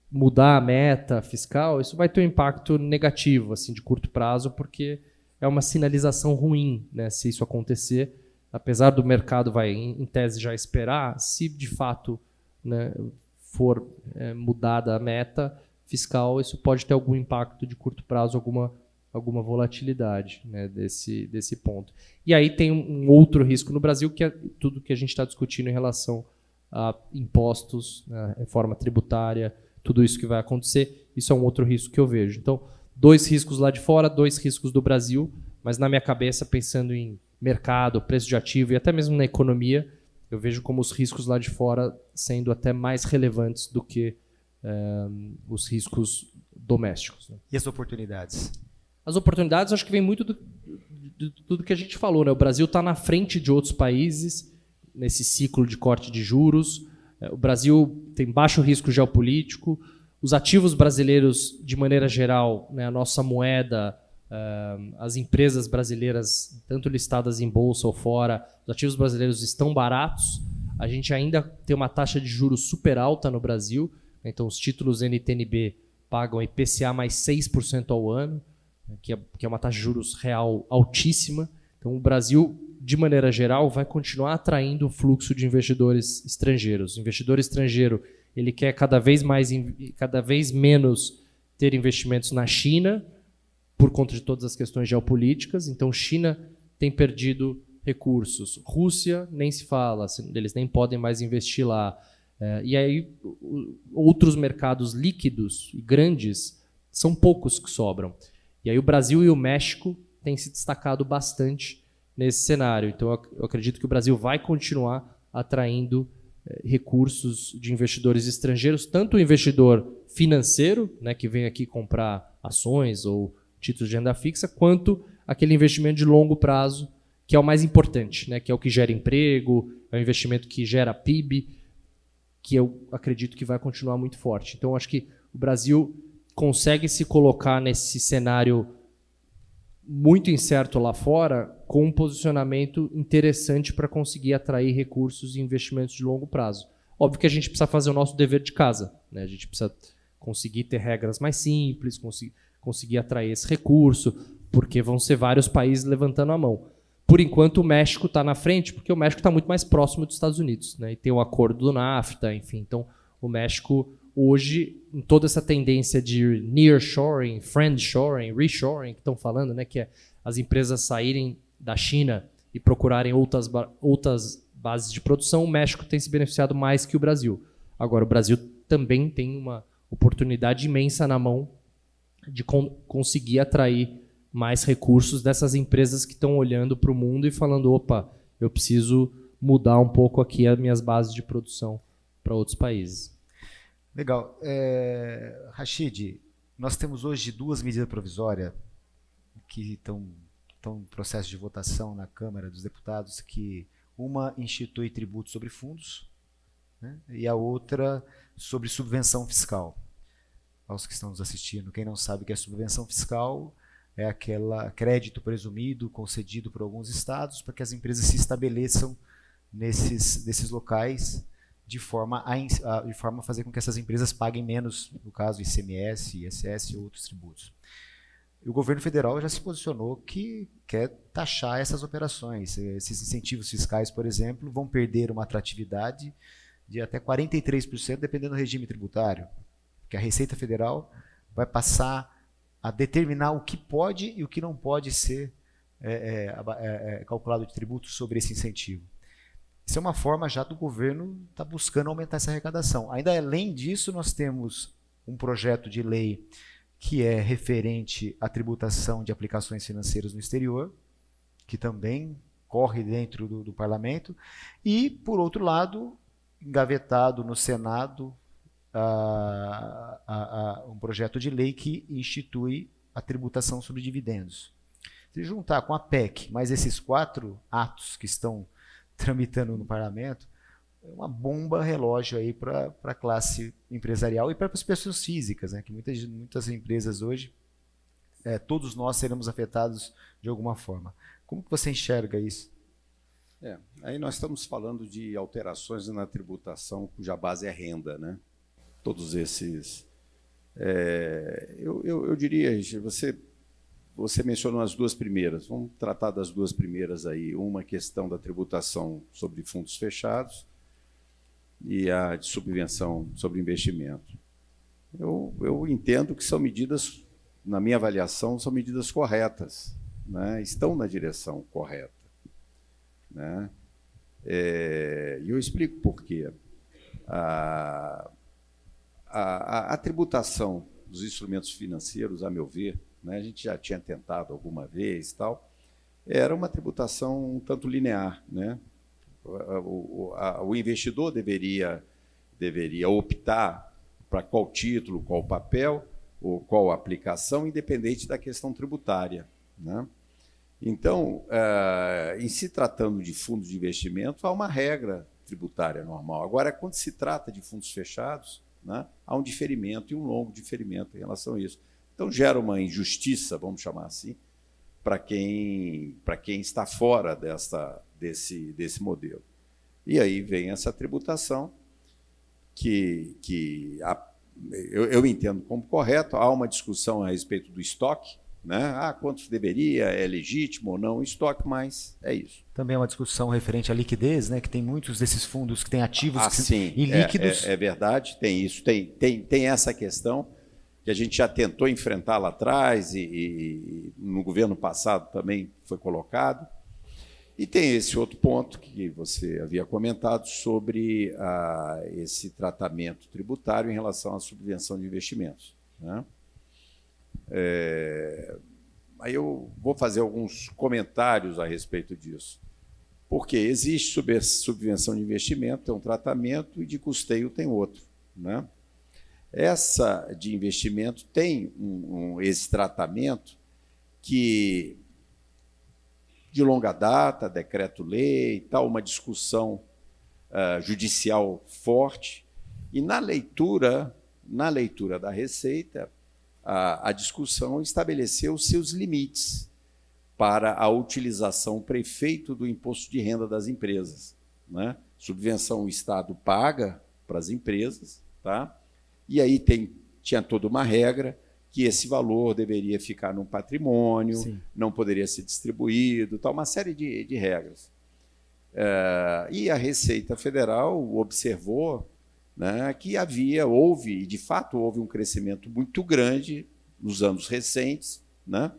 mudar a meta fiscal, isso vai ter um impacto negativo, assim, de curto prazo, porque é uma sinalização ruim, né, se isso acontecer. Apesar do mercado vai, em tese, já esperar, se de fato, né, for mudada a meta fiscal, isso pode ter algum impacto de curto prazo, alguma volatilidade, né, desse ponto. E aí tem um outro risco no Brasil, que é tudo que a gente está discutindo em relação a impostos, né, reforma tributária, tudo isso que vai acontecer. Isso é um outro risco que eu vejo. Então, 2 riscos lá de fora, 2 riscos do Brasil, mas na minha cabeça, pensando em mercado, preço de ativo e até mesmo na economia, eu vejo como os riscos lá de fora sendo até mais relevantes do que os riscos domésticos, né? E as oportunidades? As oportunidades, acho que vem muito de tudo que a gente falou, né? O Brasil está na frente de outros países nesse ciclo de corte de juros. O Brasil tem baixo risco geopolítico. Os ativos brasileiros, de maneira geral, né, a nossa moeda, as empresas brasileiras, tanto listadas em bolsa ou fora, os ativos brasileiros estão baratos. A gente ainda tem uma taxa de juros super alta no Brasil. Então, os títulos NTN-B pagam IPCA mais 6% ao ano, que é uma taxa de juros real altíssima. Então, o Brasil, de maneira geral, vai continuar atraindo o fluxo de investidores estrangeiros. O investidor estrangeiro, ele quer cada vez menos ter investimentos na China, por conta de todas as questões geopolíticas. Então, China tem perdido recursos. Rússia, nem se fala, eles nem podem mais investir lá. E aí, outros mercados líquidos e grandes, são poucos que sobram. E aí o Brasil e o México têm se destacado bastante nesse cenário. Então, eu acredito que o Brasil vai continuar atraindo recursos de investidores estrangeiros, tanto o investidor financeiro, né, que vem aqui comprar ações ou títulos de renda fixa, quanto aquele investimento de longo prazo, que é o mais importante, né, que é o que gera emprego, é o investimento que gera PIB, que eu acredito que vai continuar muito forte. Então, acho que o Brasil consegue se colocar nesse cenário muito incerto lá fora com um posicionamento interessante para conseguir atrair recursos e investimentos de longo prazo. Óbvio que a gente precisa fazer o nosso dever de casa, né? A gente precisa conseguir ter regras mais simples, conseguir atrair esse recurso, porque vão ser vários países levantando a mão. Por enquanto, o México está na frente, porque o México está muito mais próximo dos Estados Unidos, né? E tem o acordo do NAFTA, enfim. Então, o México hoje, em toda essa tendência de nearshoring, friendshoring, reshoring, que estão falando, né, que é as empresas saírem da China e procurarem outras bases de produção, o México tem se beneficiado mais que o Brasil. Agora, o Brasil também tem uma oportunidade imensa na mão de conseguir atrair mais recursos dessas empresas que estão olhando para o mundo e falando, opa, eu preciso mudar um pouco aqui as minhas bases de produção para outros países. Legal. Rachid, nós temos hoje 2 medidas provisórias que estão em processo de votação na Câmara dos Deputados, que uma institui tributo sobre fundos, né, e a outra sobre subvenção fiscal. Aos que estão nos assistindo, quem não sabe o que é subvenção fiscal, é aquele crédito presumido concedido por alguns estados para que as empresas se estabeleçam nesses locais de forma a fazer com que essas empresas paguem menos, no caso ICMS, ISS e outros tributos. E o governo federal já se posicionou que quer taxar essas operações. Esses incentivos fiscais, por exemplo, vão perder uma atratividade de até 43%, dependendo do regime tributário. Porque a Receita Federal vai passar a determinar o que pode e o que não pode ser calculado de tributo sobre esse incentivo. Isso é uma forma já do governo estar buscando aumentar essa arrecadação. Ainda além disso, nós temos um projeto de lei que é referente à tributação de aplicações financeiras no exterior, que também corre dentro do parlamento, e, por outro lado, engavetado no Senado, um projeto de lei que institui a tributação sobre dividendos. Se juntar com a PEC, mais esses 4 atos que estão tramitando no parlamento, é uma bomba relógio aí para a classe empresarial e para as pessoas físicas, né? Que muitas empresas hoje, todos nós seremos afetados de alguma forma. Como que você enxerga isso? Aí nós estamos falando de alterações na tributação cuja base é renda, né? Todos esses... eu diria, você mencionou as 2 primeiras, vamos tratar das 2 primeiras aí. Uma questão da tributação sobre fundos fechados e a de subvenção sobre investimento. Eu entendo que são medidas, na minha avaliação, são medidas corretas, né? Estão na direção correta, né? E eu explico por quê. A tributação dos instrumentos financeiros, a meu ver, né, a gente já tinha tentado alguma vez, tal, era uma tributação um tanto linear, né? O investidor deveria optar para qual título, qual papel, ou qual aplicação, independente da questão tributária, né? Então, em se tratando de fundos de investimento, há uma regra tributária normal. Agora, quando se trata de fundos fechados, né, há um diferimento e um longo diferimento em relação a isso. Então, gera uma injustiça, vamos chamar assim, para quem está fora desse modelo. E aí vem essa tributação que eu entendo como correto. Há uma discussão a respeito do estoque, né? Quanto deveria, é legítimo ou não o estoque, mas é isso. Também é uma discussão referente à liquidez, né? Que tem muitos desses fundos que têm ativos ilíquidos. É verdade, tem isso, tem essa questão que a gente já tentou enfrentar lá atrás e no governo passado também foi colocado. E tem esse outro ponto que você havia comentado sobre esse tratamento tributário em relação à subvenção de investimentos, né? Aí eu vou fazer alguns comentários a respeito disso. Porque existe subvenção de investimento, tem um tratamento, e de custeio tem outro, né? Essa de investimento tem esse tratamento que, de longa data, decreto-lei, tal, uma discussão judicial forte, e na leitura da Receita, a discussão estabeleceu seus limites para a utilização prefeito do imposto de renda das empresas, né? Subvenção o Estado paga para as empresas, tá? E aí tinha toda uma regra que esse valor deveria ficar no patrimônio, sim, não poderia ser distribuído, tal, uma série de regras. E a Receita Federal observou né, que houve, e de fato houve um crescimento muito grande nos anos recentes, né,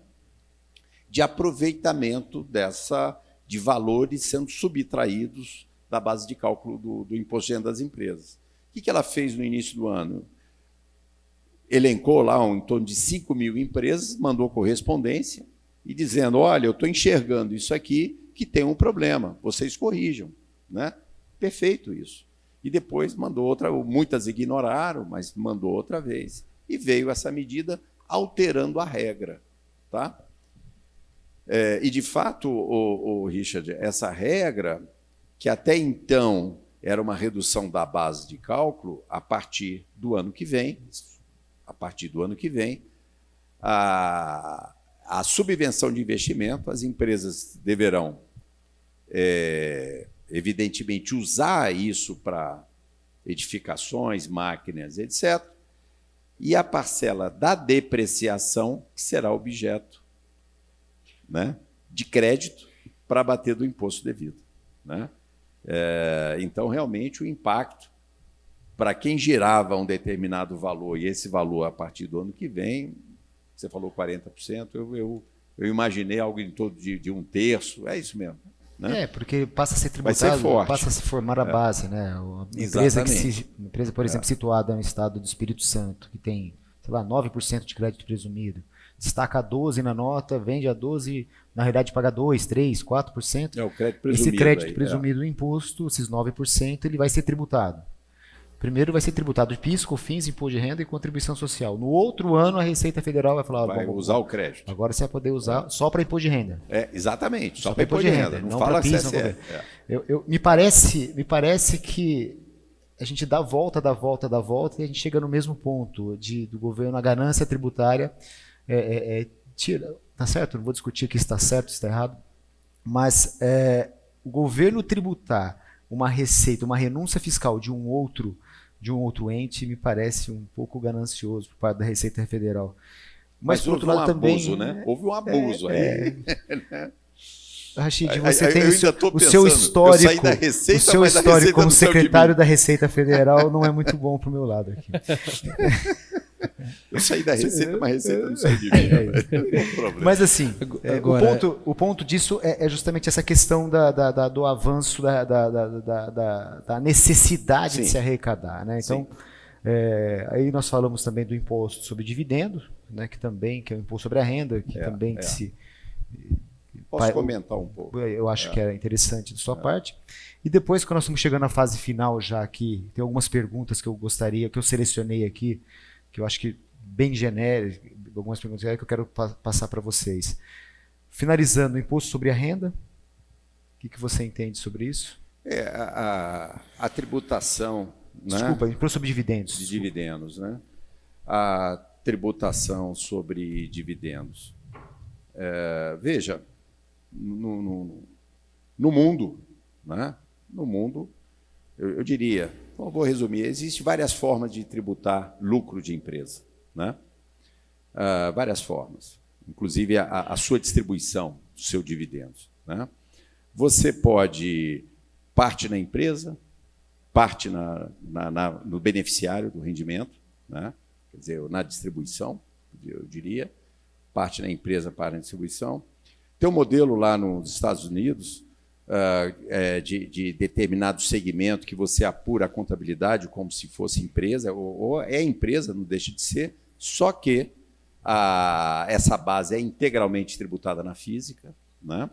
de aproveitamento de valores sendo subtraídos da base de cálculo do imposto de renda das empresas. O que ela fez no início do ano? Elencou lá em torno de 5 mil empresas, mandou correspondência e dizendo, olha, eu estou enxergando isso aqui que tem um problema, vocês corrijam. Né? Perfeito isso. E depois mandou outra, muitas ignoraram, mas mandou outra vez. E veio essa medida alterando a regra. Tá? E, de fato, Richard, essa regra, que até então era uma redução da base de cálculo, a partir do ano que vem, a subvenção de investimento, as empresas deverão, evidentemente, usar isso para edificações, máquinas, etc. E a parcela da depreciação, que será objeto, né, de crédito para bater do imposto devido. Né? Então, realmente, o impacto para quem gerava um determinado valor, e esse valor, a partir do ano que vem, você falou 40%, eu imaginei algo em torno de um terço, é isso mesmo. Né? Porque passa a ser tributado, passa a se formar a base. Né? Uma empresa, por exemplo, situada no estado do Espírito Santo, que tem, sei lá, 9% de crédito presumido, destaca 12% na nota, vende a 12%, na realidade paga 2%, 3%, 4%. É o crédito presumido. Esse crédito presumido do imposto, esses 9%, ele vai ser tributado. Primeiro vai ser tributado de PIS, COFINS, imposto de renda e contribuição social. No outro ano, a Receita Federal vai falar... Vai usar o crédito. Agora você vai poder usar só para imposto de renda. Exatamente, só para imposto de renda. Não fala PIS, me parece que a gente dá volta e a gente chega no mesmo ponto do governo, a ganância tributária tira... Tá certo? Não vou discutir aqui se está certo, se está errado. Mas o governo tributar uma receita, uma renúncia fiscal de um outro ente, me parece um pouco ganancioso por parte da Receita Federal. Mas por outro lado também... Né? Houve um abuso aí. Rachid, você tem o seu histórico, como secretário da Receita Federal não é muito bom para o meu lado aqui. Eu saí da Receita, mas a Receita não saiu de mim. Mas assim, o ponto disso é justamente essa questão do avanço da necessidade de se arrecadar. Né? Então, aí nós falamos também do imposto sobre dividendo, né, que é o imposto sobre a renda, que também que se... Posso comentar um pouco? Eu acho que é interessante de sua parte. E depois, quando nós estamos chegando na fase final já aqui, tem algumas perguntas que eu selecionei aqui, que eu acho que bem genérico, algumas perguntas que eu quero passar para vocês. Finalizando, o imposto sobre a renda, o que você entende sobre isso? A tributação... Desculpa, imposto sobre dividendos. De dividendos, né? A tributação sobre dividendos. Veja, no mundo, né? No mundo, eu diria... Vou resumir. Existem várias formas de tributar lucro de empresa. Né? Várias formas. Inclusive a sua distribuição dos seus dividendos. Né? Você pode parte na empresa, parte no beneficiário do rendimento, né? Quer dizer, na distribuição, eu diria. Parte na empresa, parte na distribuição. Tem um modelo lá nos Estados Unidos... de determinado segmento que você apura a contabilidade como se fosse empresa, ou é empresa, não deixa de ser, só que essa base é integralmente tributada na física. Né?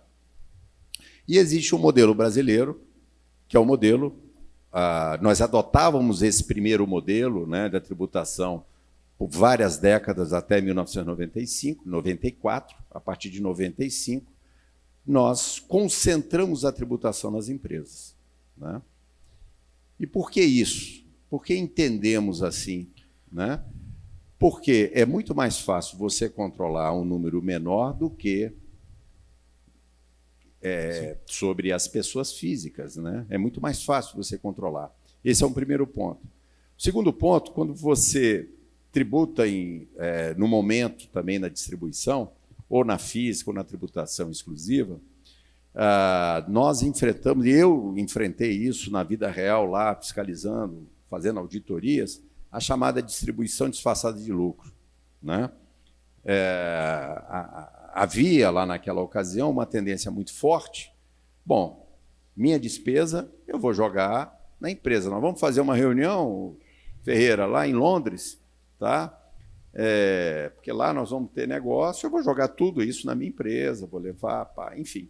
E existe um modelo brasileiro, que é o modelo... nós adotávamos esse primeiro modelo, né, da tributação por várias décadas, até 1995, 94, a partir de 95, nós concentramos a tributação nas empresas. Né? E por que isso? Por que entendemos assim? Né? Porque é muito mais fácil você controlar um número menor do que sobre as pessoas físicas. Né? É muito mais fácil você controlar. Esse é um primeiro ponto. O segundo ponto, quando você tributa no momento também na distribuição, ou na física, ou na tributação exclusiva, nós enfrentamos, e eu enfrentei isso na vida real lá, fiscalizando, fazendo auditorias, a chamada distribuição disfarçada de lucro, né? Havia lá naquela ocasião uma tendência muito forte. Bom, minha despesa eu vou jogar na empresa. Nós vamos fazer uma reunião, Ferreira, lá em Londres, tá? Porque lá nós vamos ter negócio, eu vou jogar tudo isso na minha empresa, vou levar, enfim.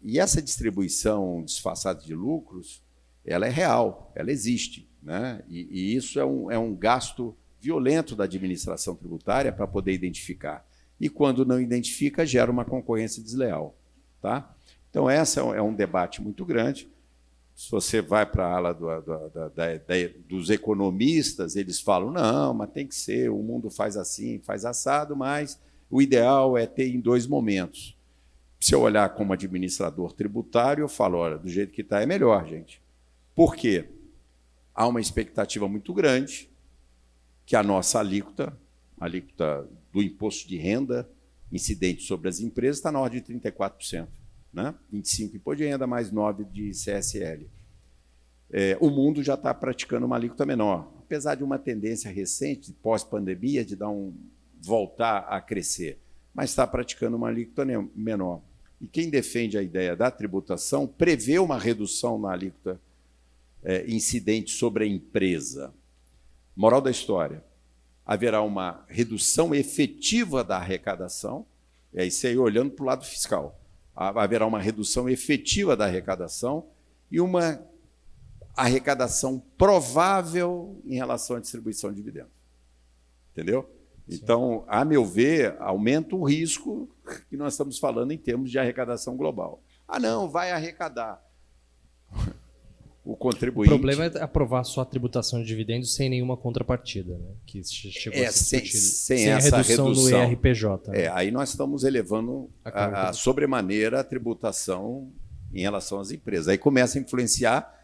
E essa distribuição disfarçada de lucros, ela é real, ela existe, né? E isso é um gasto violento da administração tributária para poder identificar. E quando não identifica, gera uma concorrência desleal, tá? Então, esse é um debate muito grande. Se você vai para a ala dos economistas, eles falam, não, mas tem que ser, o mundo faz assim, faz assado, mas o ideal é ter em 2 momentos. Se eu olhar como administrador tributário, eu falo, olha, do jeito que está é melhor, gente. Por quê? Há uma expectativa muito grande que a nossa alíquota do imposto de renda incidente sobre as empresas está na ordem de 34%. Né? 25% imposto de renda, mais 9% de CSL. O mundo já está praticando uma alíquota menor, apesar de uma tendência recente, pós-pandemia, de voltar a crescer, mas está praticando uma alíquota menor. E quem defende a ideia da tributação prevê uma redução na alíquota incidente sobre a empresa. Moral da história, haverá uma redução efetiva da arrecadação, isso aí olhando para o lado fiscal, haverá uma redução efetiva da arrecadação e uma arrecadação provável em relação à distribuição de dividendos. Entendeu? Sim. Então, a meu ver, aumenta o risco que nós estamos falando em termos de arrecadação global. Não, vai arrecadar. O contribuinte... O problema é aprovar só a tributação de dividendos sem nenhuma contrapartida, né? Que chegou a ser sem essa redução do IRPJ. Né? Aí nós estamos elevando a sobremaneira a tributação em relação às empresas. Aí começa a influenciar,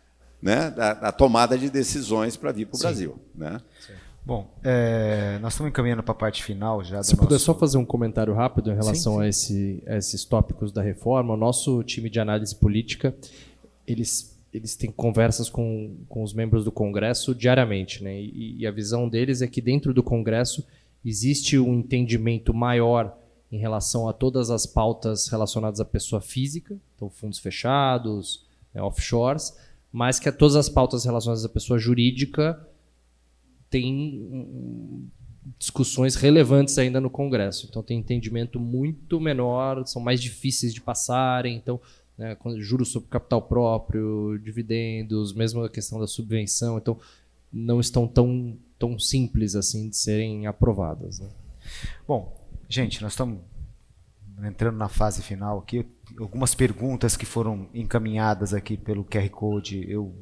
né, a tomada de decisões para vir para o Brasil. Né? Sim. Bom, nós estamos encaminhando para a parte final já. Se puder só fazer um comentário rápido em relação a esses tópicos da reforma, o nosso time de análise política, eles têm conversas com os membros do Congresso diariamente, né? E a visão deles é que dentro do Congresso existe um entendimento maior em relação a todas as pautas relacionadas à pessoa física, então fundos fechados, offshores, mas que a todas as pautas relacionadas à pessoa jurídica tem discussões relevantes ainda no Congresso. Então tem entendimento muito menor, são mais difíceis de passarem, então... juros sobre capital próprio, dividendos, mesmo a questão da subvenção, então não estão tão simples assim de serem aprovadas. Né? Bom, gente, nós estamos entrando na fase final aqui. Algumas perguntas que foram encaminhadas aqui pelo QR Code, eu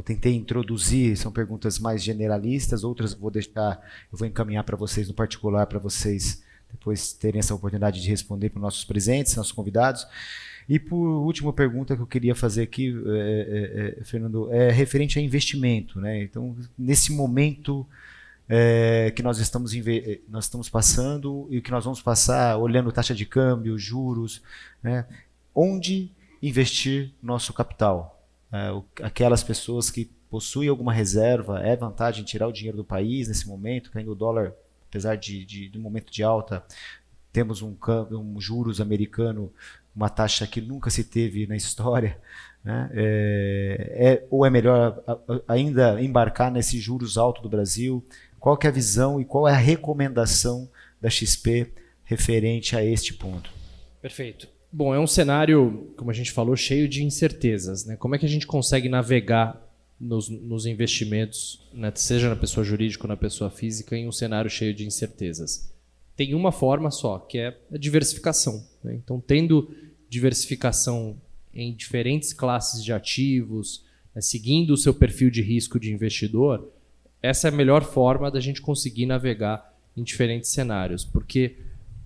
tentei introduzir, são perguntas mais generalistas, outras eu vou encaminhar para vocês no particular, para vocês depois terem essa oportunidade de responder para os nossos presentes, nossos convidados. E por última pergunta que eu queria fazer aqui, Fernando, é referente a investimento, né? Então, nesse momento que nós estamos passando e que nós vamos passar, olhando taxa de câmbio, juros, né? Onde investir nosso capital? Aquelas pessoas que possuem alguma reserva, é vantagem tirar o dinheiro do país nesse momento, caindo o dólar, apesar de um momento de alta, temos um juros americano, uma taxa que nunca se teve na história, né? Ou é melhor ainda embarcar nesses juros altos do Brasil? Qual que é a visão e qual é a recomendação da XP referente a este ponto? Perfeito. Bom, é um cenário, como a gente falou, cheio de incertezas, né? Como é que a gente consegue navegar nos investimentos, né, seja na pessoa jurídica ou na pessoa física, em um cenário cheio de incertezas? Tem uma forma só, que é a diversificação, né? Então, tendo diversificação em diferentes classes de ativos, né, seguindo o seu perfil de risco de investidor, essa é a melhor forma da gente conseguir navegar em diferentes cenários. Porque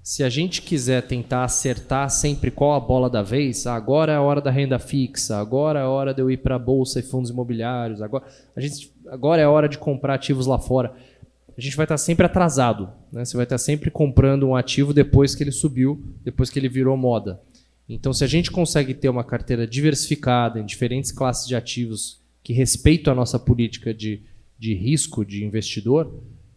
se a gente quiser tentar acertar sempre qual a bola da vez, agora é a hora da renda fixa, agora é a hora de eu ir para a bolsa e fundos imobiliários, agora é a hora de comprar ativos lá fora, a gente vai estar sempre atrasado, né? Você vai estar sempre comprando um ativo depois que ele subiu, depois que ele virou moda. Então, se a gente consegue ter uma carteira diversificada em diferentes classes de ativos que respeitam a nossa política de risco de investidor,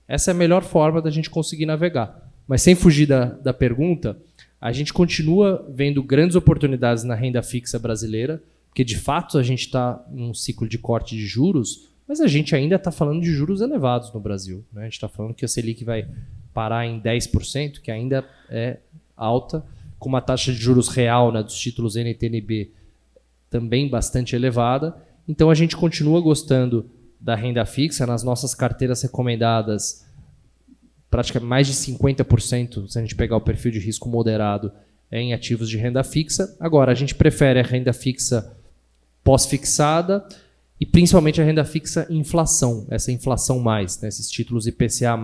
essa é a melhor forma da gente conseguir navegar. Mas sem fugir da pergunta, a gente continua vendo grandes oportunidades na renda fixa brasileira, porque de fato a gente está em um ciclo de corte de juros, mas a gente ainda está falando de juros elevados no Brasil, né? A gente está falando que a Selic vai parar em 10%, que ainda é alta, com uma taxa de juros real, né, dos títulos NTN-B também bastante elevada. Então a gente continua gostando da renda fixa. Nas nossas carteiras recomendadas, praticamente mais de 50%, se a gente pegar o perfil de risco moderado, é em ativos de renda fixa. Agora, a gente prefere a renda fixa pós-fixada e principalmente a renda fixa inflação, essa inflação mais, né, esses títulos IPCA+,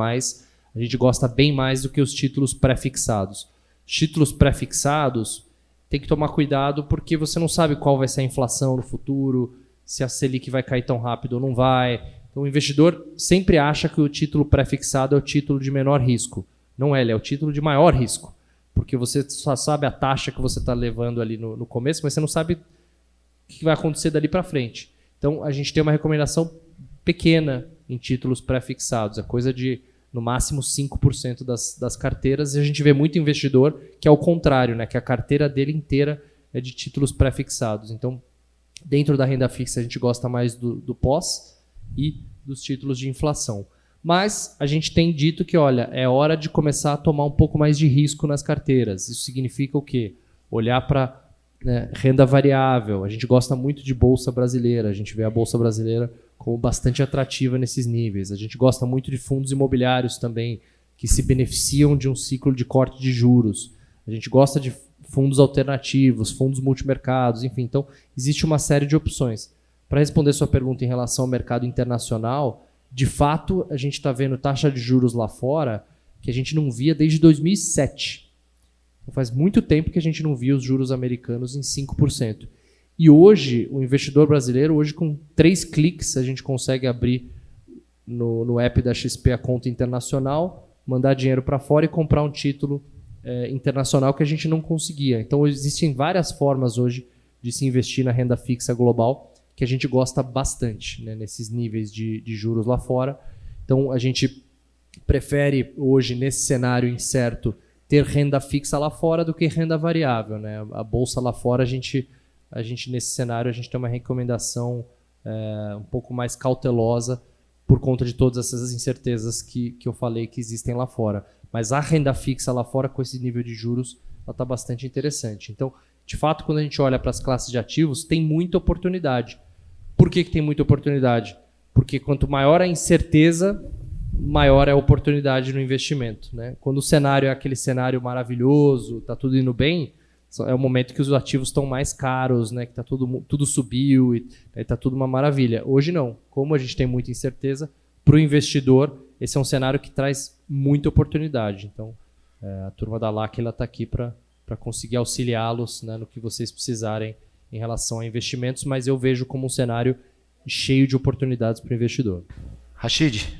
a gente gosta bem mais do que os títulos pré-fixados. Os títulos pré-fixados tem que tomar cuidado porque você não sabe qual vai ser a inflação no futuro, se a Selic vai cair tão rápido ou não vai. Então o investidor sempre acha que o título pré-fixado é o título de menor risco. Não é, ele é o título de maior risco, porque você só sabe a taxa que você está levando ali no começo, mas você não sabe o que vai acontecer dali para frente. Então a gente tem uma recomendação pequena em títulos pré-fixados, é coisa de no máximo 5% das carteiras, e a gente vê muito investidor que é o contrário, né, que a carteira dele inteira é de títulos pré-fixados. Então, dentro da renda fixa, a gente gosta mais do pós e dos títulos de inflação. Mas a gente tem dito que, olha, é hora de começar a tomar um pouco mais de risco nas carteiras. Isso significa o quê? Olhar para renda variável. A gente gosta muito de bolsa brasileira. A gente vê a bolsa brasileira como bastante atrativa nesses níveis. A gente gosta muito de fundos imobiliários também, que se beneficiam de um ciclo de corte de juros. A gente gosta de fundos alternativos, fundos multimercados, enfim. Então, existe uma série de opções. Para responder sua pergunta em relação ao mercado internacional, de fato, a gente está vendo taxa de juros lá fora que a gente não via desde 2007. Então, faz muito tempo que a gente não via os juros americanos em 5%. E hoje, o investidor brasileiro, hoje com 3 cliques, a gente consegue abrir no app da XP a conta internacional, mandar dinheiro para fora e comprar um título internacional que a gente não conseguia. Então, existem várias formas hoje de se investir na renda fixa global que a gente gosta bastante, né, nesses níveis de juros lá fora. Então, a gente prefere hoje, nesse cenário incerto, ter renda fixa lá fora do que renda variável, né? A bolsa lá fora, a gente nesse cenário, a gente tem uma recomendação um pouco mais cautelosa por conta de todas essas incertezas que eu falei que existem lá fora. Mas a renda fixa lá fora, com esse nível de juros, ela está bastante interessante. Então, de fato, quando a gente olha para as classes de ativos, tem muita oportunidade. Por que tem muita oportunidade? Porque quanto maior a incerteza, maior é a oportunidade no investimento, né? Quando o cenário é aquele cenário maravilhoso, está tudo indo bem, é o momento que os ativos estão mais caros, né? Que tá tudo subiu e está tudo uma maravilha. Hoje não. Como a gente tem muita incerteza, para o investidor, esse é um cenário que traz muita oportunidade. Então, a turma da LAC está aqui para conseguir auxiliá-los, né, no que vocês precisarem em relação a investimentos, mas eu vejo como um cenário cheio de oportunidades para o investidor. Rachid,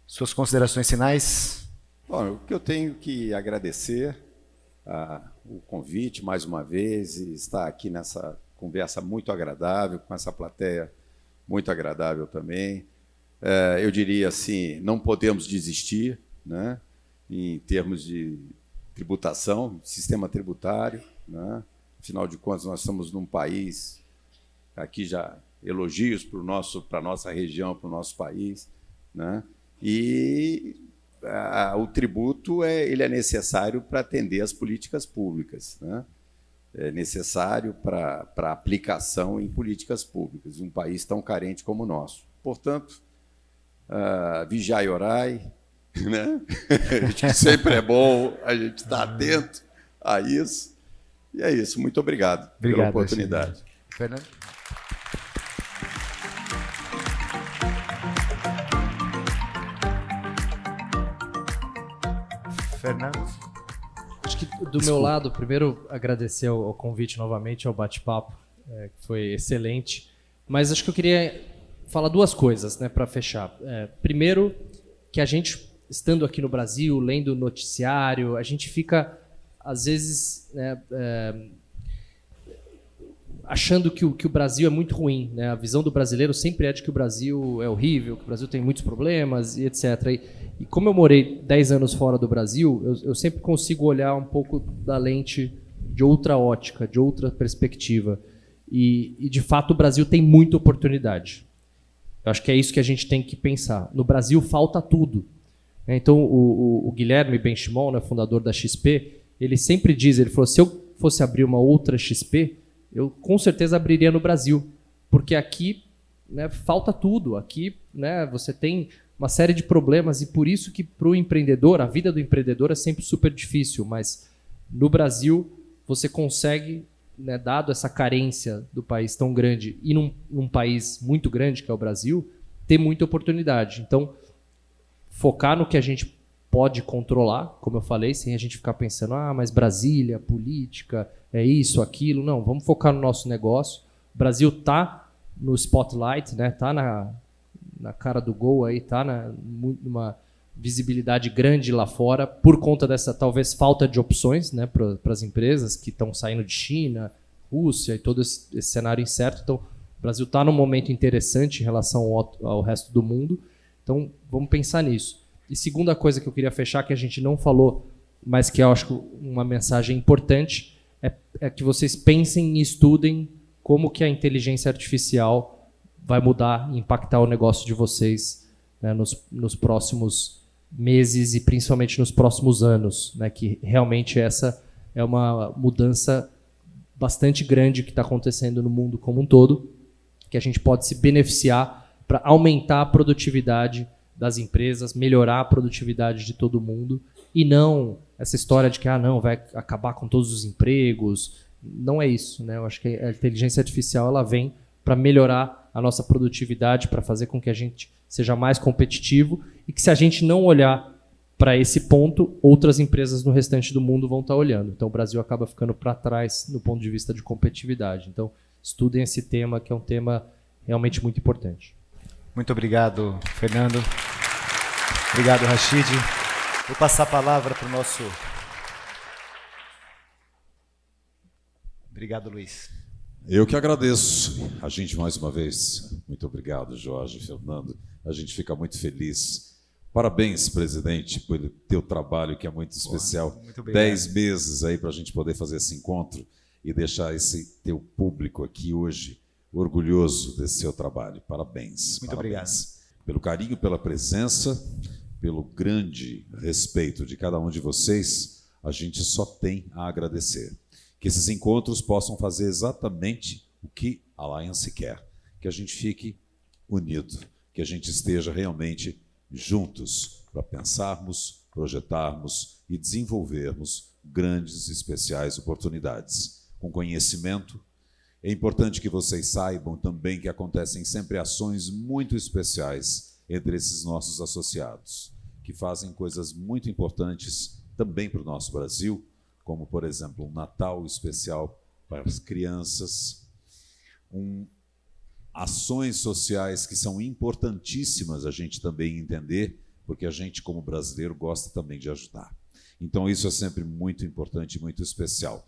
suas considerações finais? Bom, o que eu tenho que agradecer o convite mais uma vez e estar aqui nessa conversa muito agradável, com essa plateia muito agradável também. Eu diria assim, não podemos desistir, né, em termos de tributação, sistema tributário, né? Afinal de contas, nós estamos num país, aqui já elogios para a nossa região, para o nosso país, né? E o tributo ele é necessário para atender as políticas públicas, né? É necessário para aplicação em políticas públicas, um país tão carente como o nosso. Portanto, vigiai e orai, né? Acho que sempre é bom a gente estar atento a isso. E é isso. Muito obrigado pela oportunidade. Fernando? Acho que do meu lado, primeiro agradecer ao convite novamente, ao bate-papo, que foi excelente. Mas acho que eu queria falar duas coisas, né, para fechar. Primeiro, que a gente, estando aqui no Brasil, lendo noticiário, a gente fica, às vezes, né, achando que o Brasil é muito ruim, né? A visão do brasileiro sempre é de que o Brasil é horrível, que o Brasil tem muitos problemas e etc. E como eu morei 10 anos fora do Brasil, eu sempre consigo olhar um pouco da lente de outra ótica, de outra perspectiva. E de fato, o Brasil tem muita oportunidade. Eu acho que é isso que a gente tem que pensar. No Brasil, falta tudo. Então, o Guilherme Benchimol, né, fundador da XP, ele sempre diz, ele falou, se eu fosse abrir uma outra XP, eu com certeza abriria no Brasil, porque aqui, né, falta tudo. Aqui, né, você tem uma série de problemas e por isso que para o empreendedor, a vida do empreendedor é sempre super difícil, mas no Brasil você consegue, né, dado essa carência do país tão grande e num país muito grande que é o Brasil, ter muita oportunidade. Então, focar no que a gente pode controlar, como eu falei, sem a gente ficar pensando, mas Brasília, política, é isso, aquilo. Não, vamos focar no nosso negócio. O Brasil está no spotlight, né? Tá na cara do gol aí, tá numa visibilidade grande lá fora por conta dessa talvez falta de opções, né, para as empresas que estão saindo de China, Rússia e todo esse cenário incerto. Então, o Brasil está num momento interessante em relação ao resto do mundo. Então, vamos pensar nisso. E segunda coisa que eu queria fechar, que a gente não falou, mas que eu acho uma mensagem importante, é que vocês pensem e estudem como que a inteligência artificial vai mudar e impactar o negócio de vocês, né, nos próximos meses e principalmente nos próximos anos, né, que realmente essa é uma mudança bastante grande que está acontecendo no mundo como um todo, que a gente pode se beneficiar para aumentar a produtividade das empresas, melhorar a produtividade de todo mundo, e não essa história de que não, vai acabar com todos os empregos. Não é isso, né? Eu acho que a inteligência artificial ela vem para melhorar a nossa produtividade, para fazer com que a gente seja mais competitivo, e que se a gente não olhar para esse ponto, outras empresas no restante do mundo vão estar olhando. Então o Brasil acaba ficando para trás no ponto de vista de competitividade. Então estudem esse tema, que é um tema realmente muito importante. Muito obrigado, Fernando. Obrigado, Rachid. Vou passar a palavra para o nosso... Obrigado, Luiz. Eu que agradeço. A gente, mais uma vez, muito obrigado, Jorge, Fernando. A gente fica muito feliz. Parabéns, presidente, pelo teu trabalho, que é muito especial. Muito obrigado. 10 meses aí para a gente poder fazer esse encontro e deixar esse teu público aqui hoje orgulhoso desse seu trabalho. Parabéns. Muito obrigado. Pelo carinho, pela presença, pelo grande respeito de cada um de vocês, a gente só tem a agradecer. Que esses encontros possam fazer exatamente o que a Alliance quer, que a gente fique unido, que a gente esteja realmente juntos para pensarmos, projetarmos e desenvolvermos grandes e especiais oportunidades. Com conhecimento, é importante que vocês saibam também que acontecem sempre ações muito especiais entre esses nossos associados, que fazem coisas muito importantes também para o nosso Brasil, como, por exemplo, um Natal especial para as crianças, ações sociais que são importantíssimas a gente também entender, porque a gente, como brasileiro, gosta também de ajudar. Então, isso é sempre muito importante e muito especial.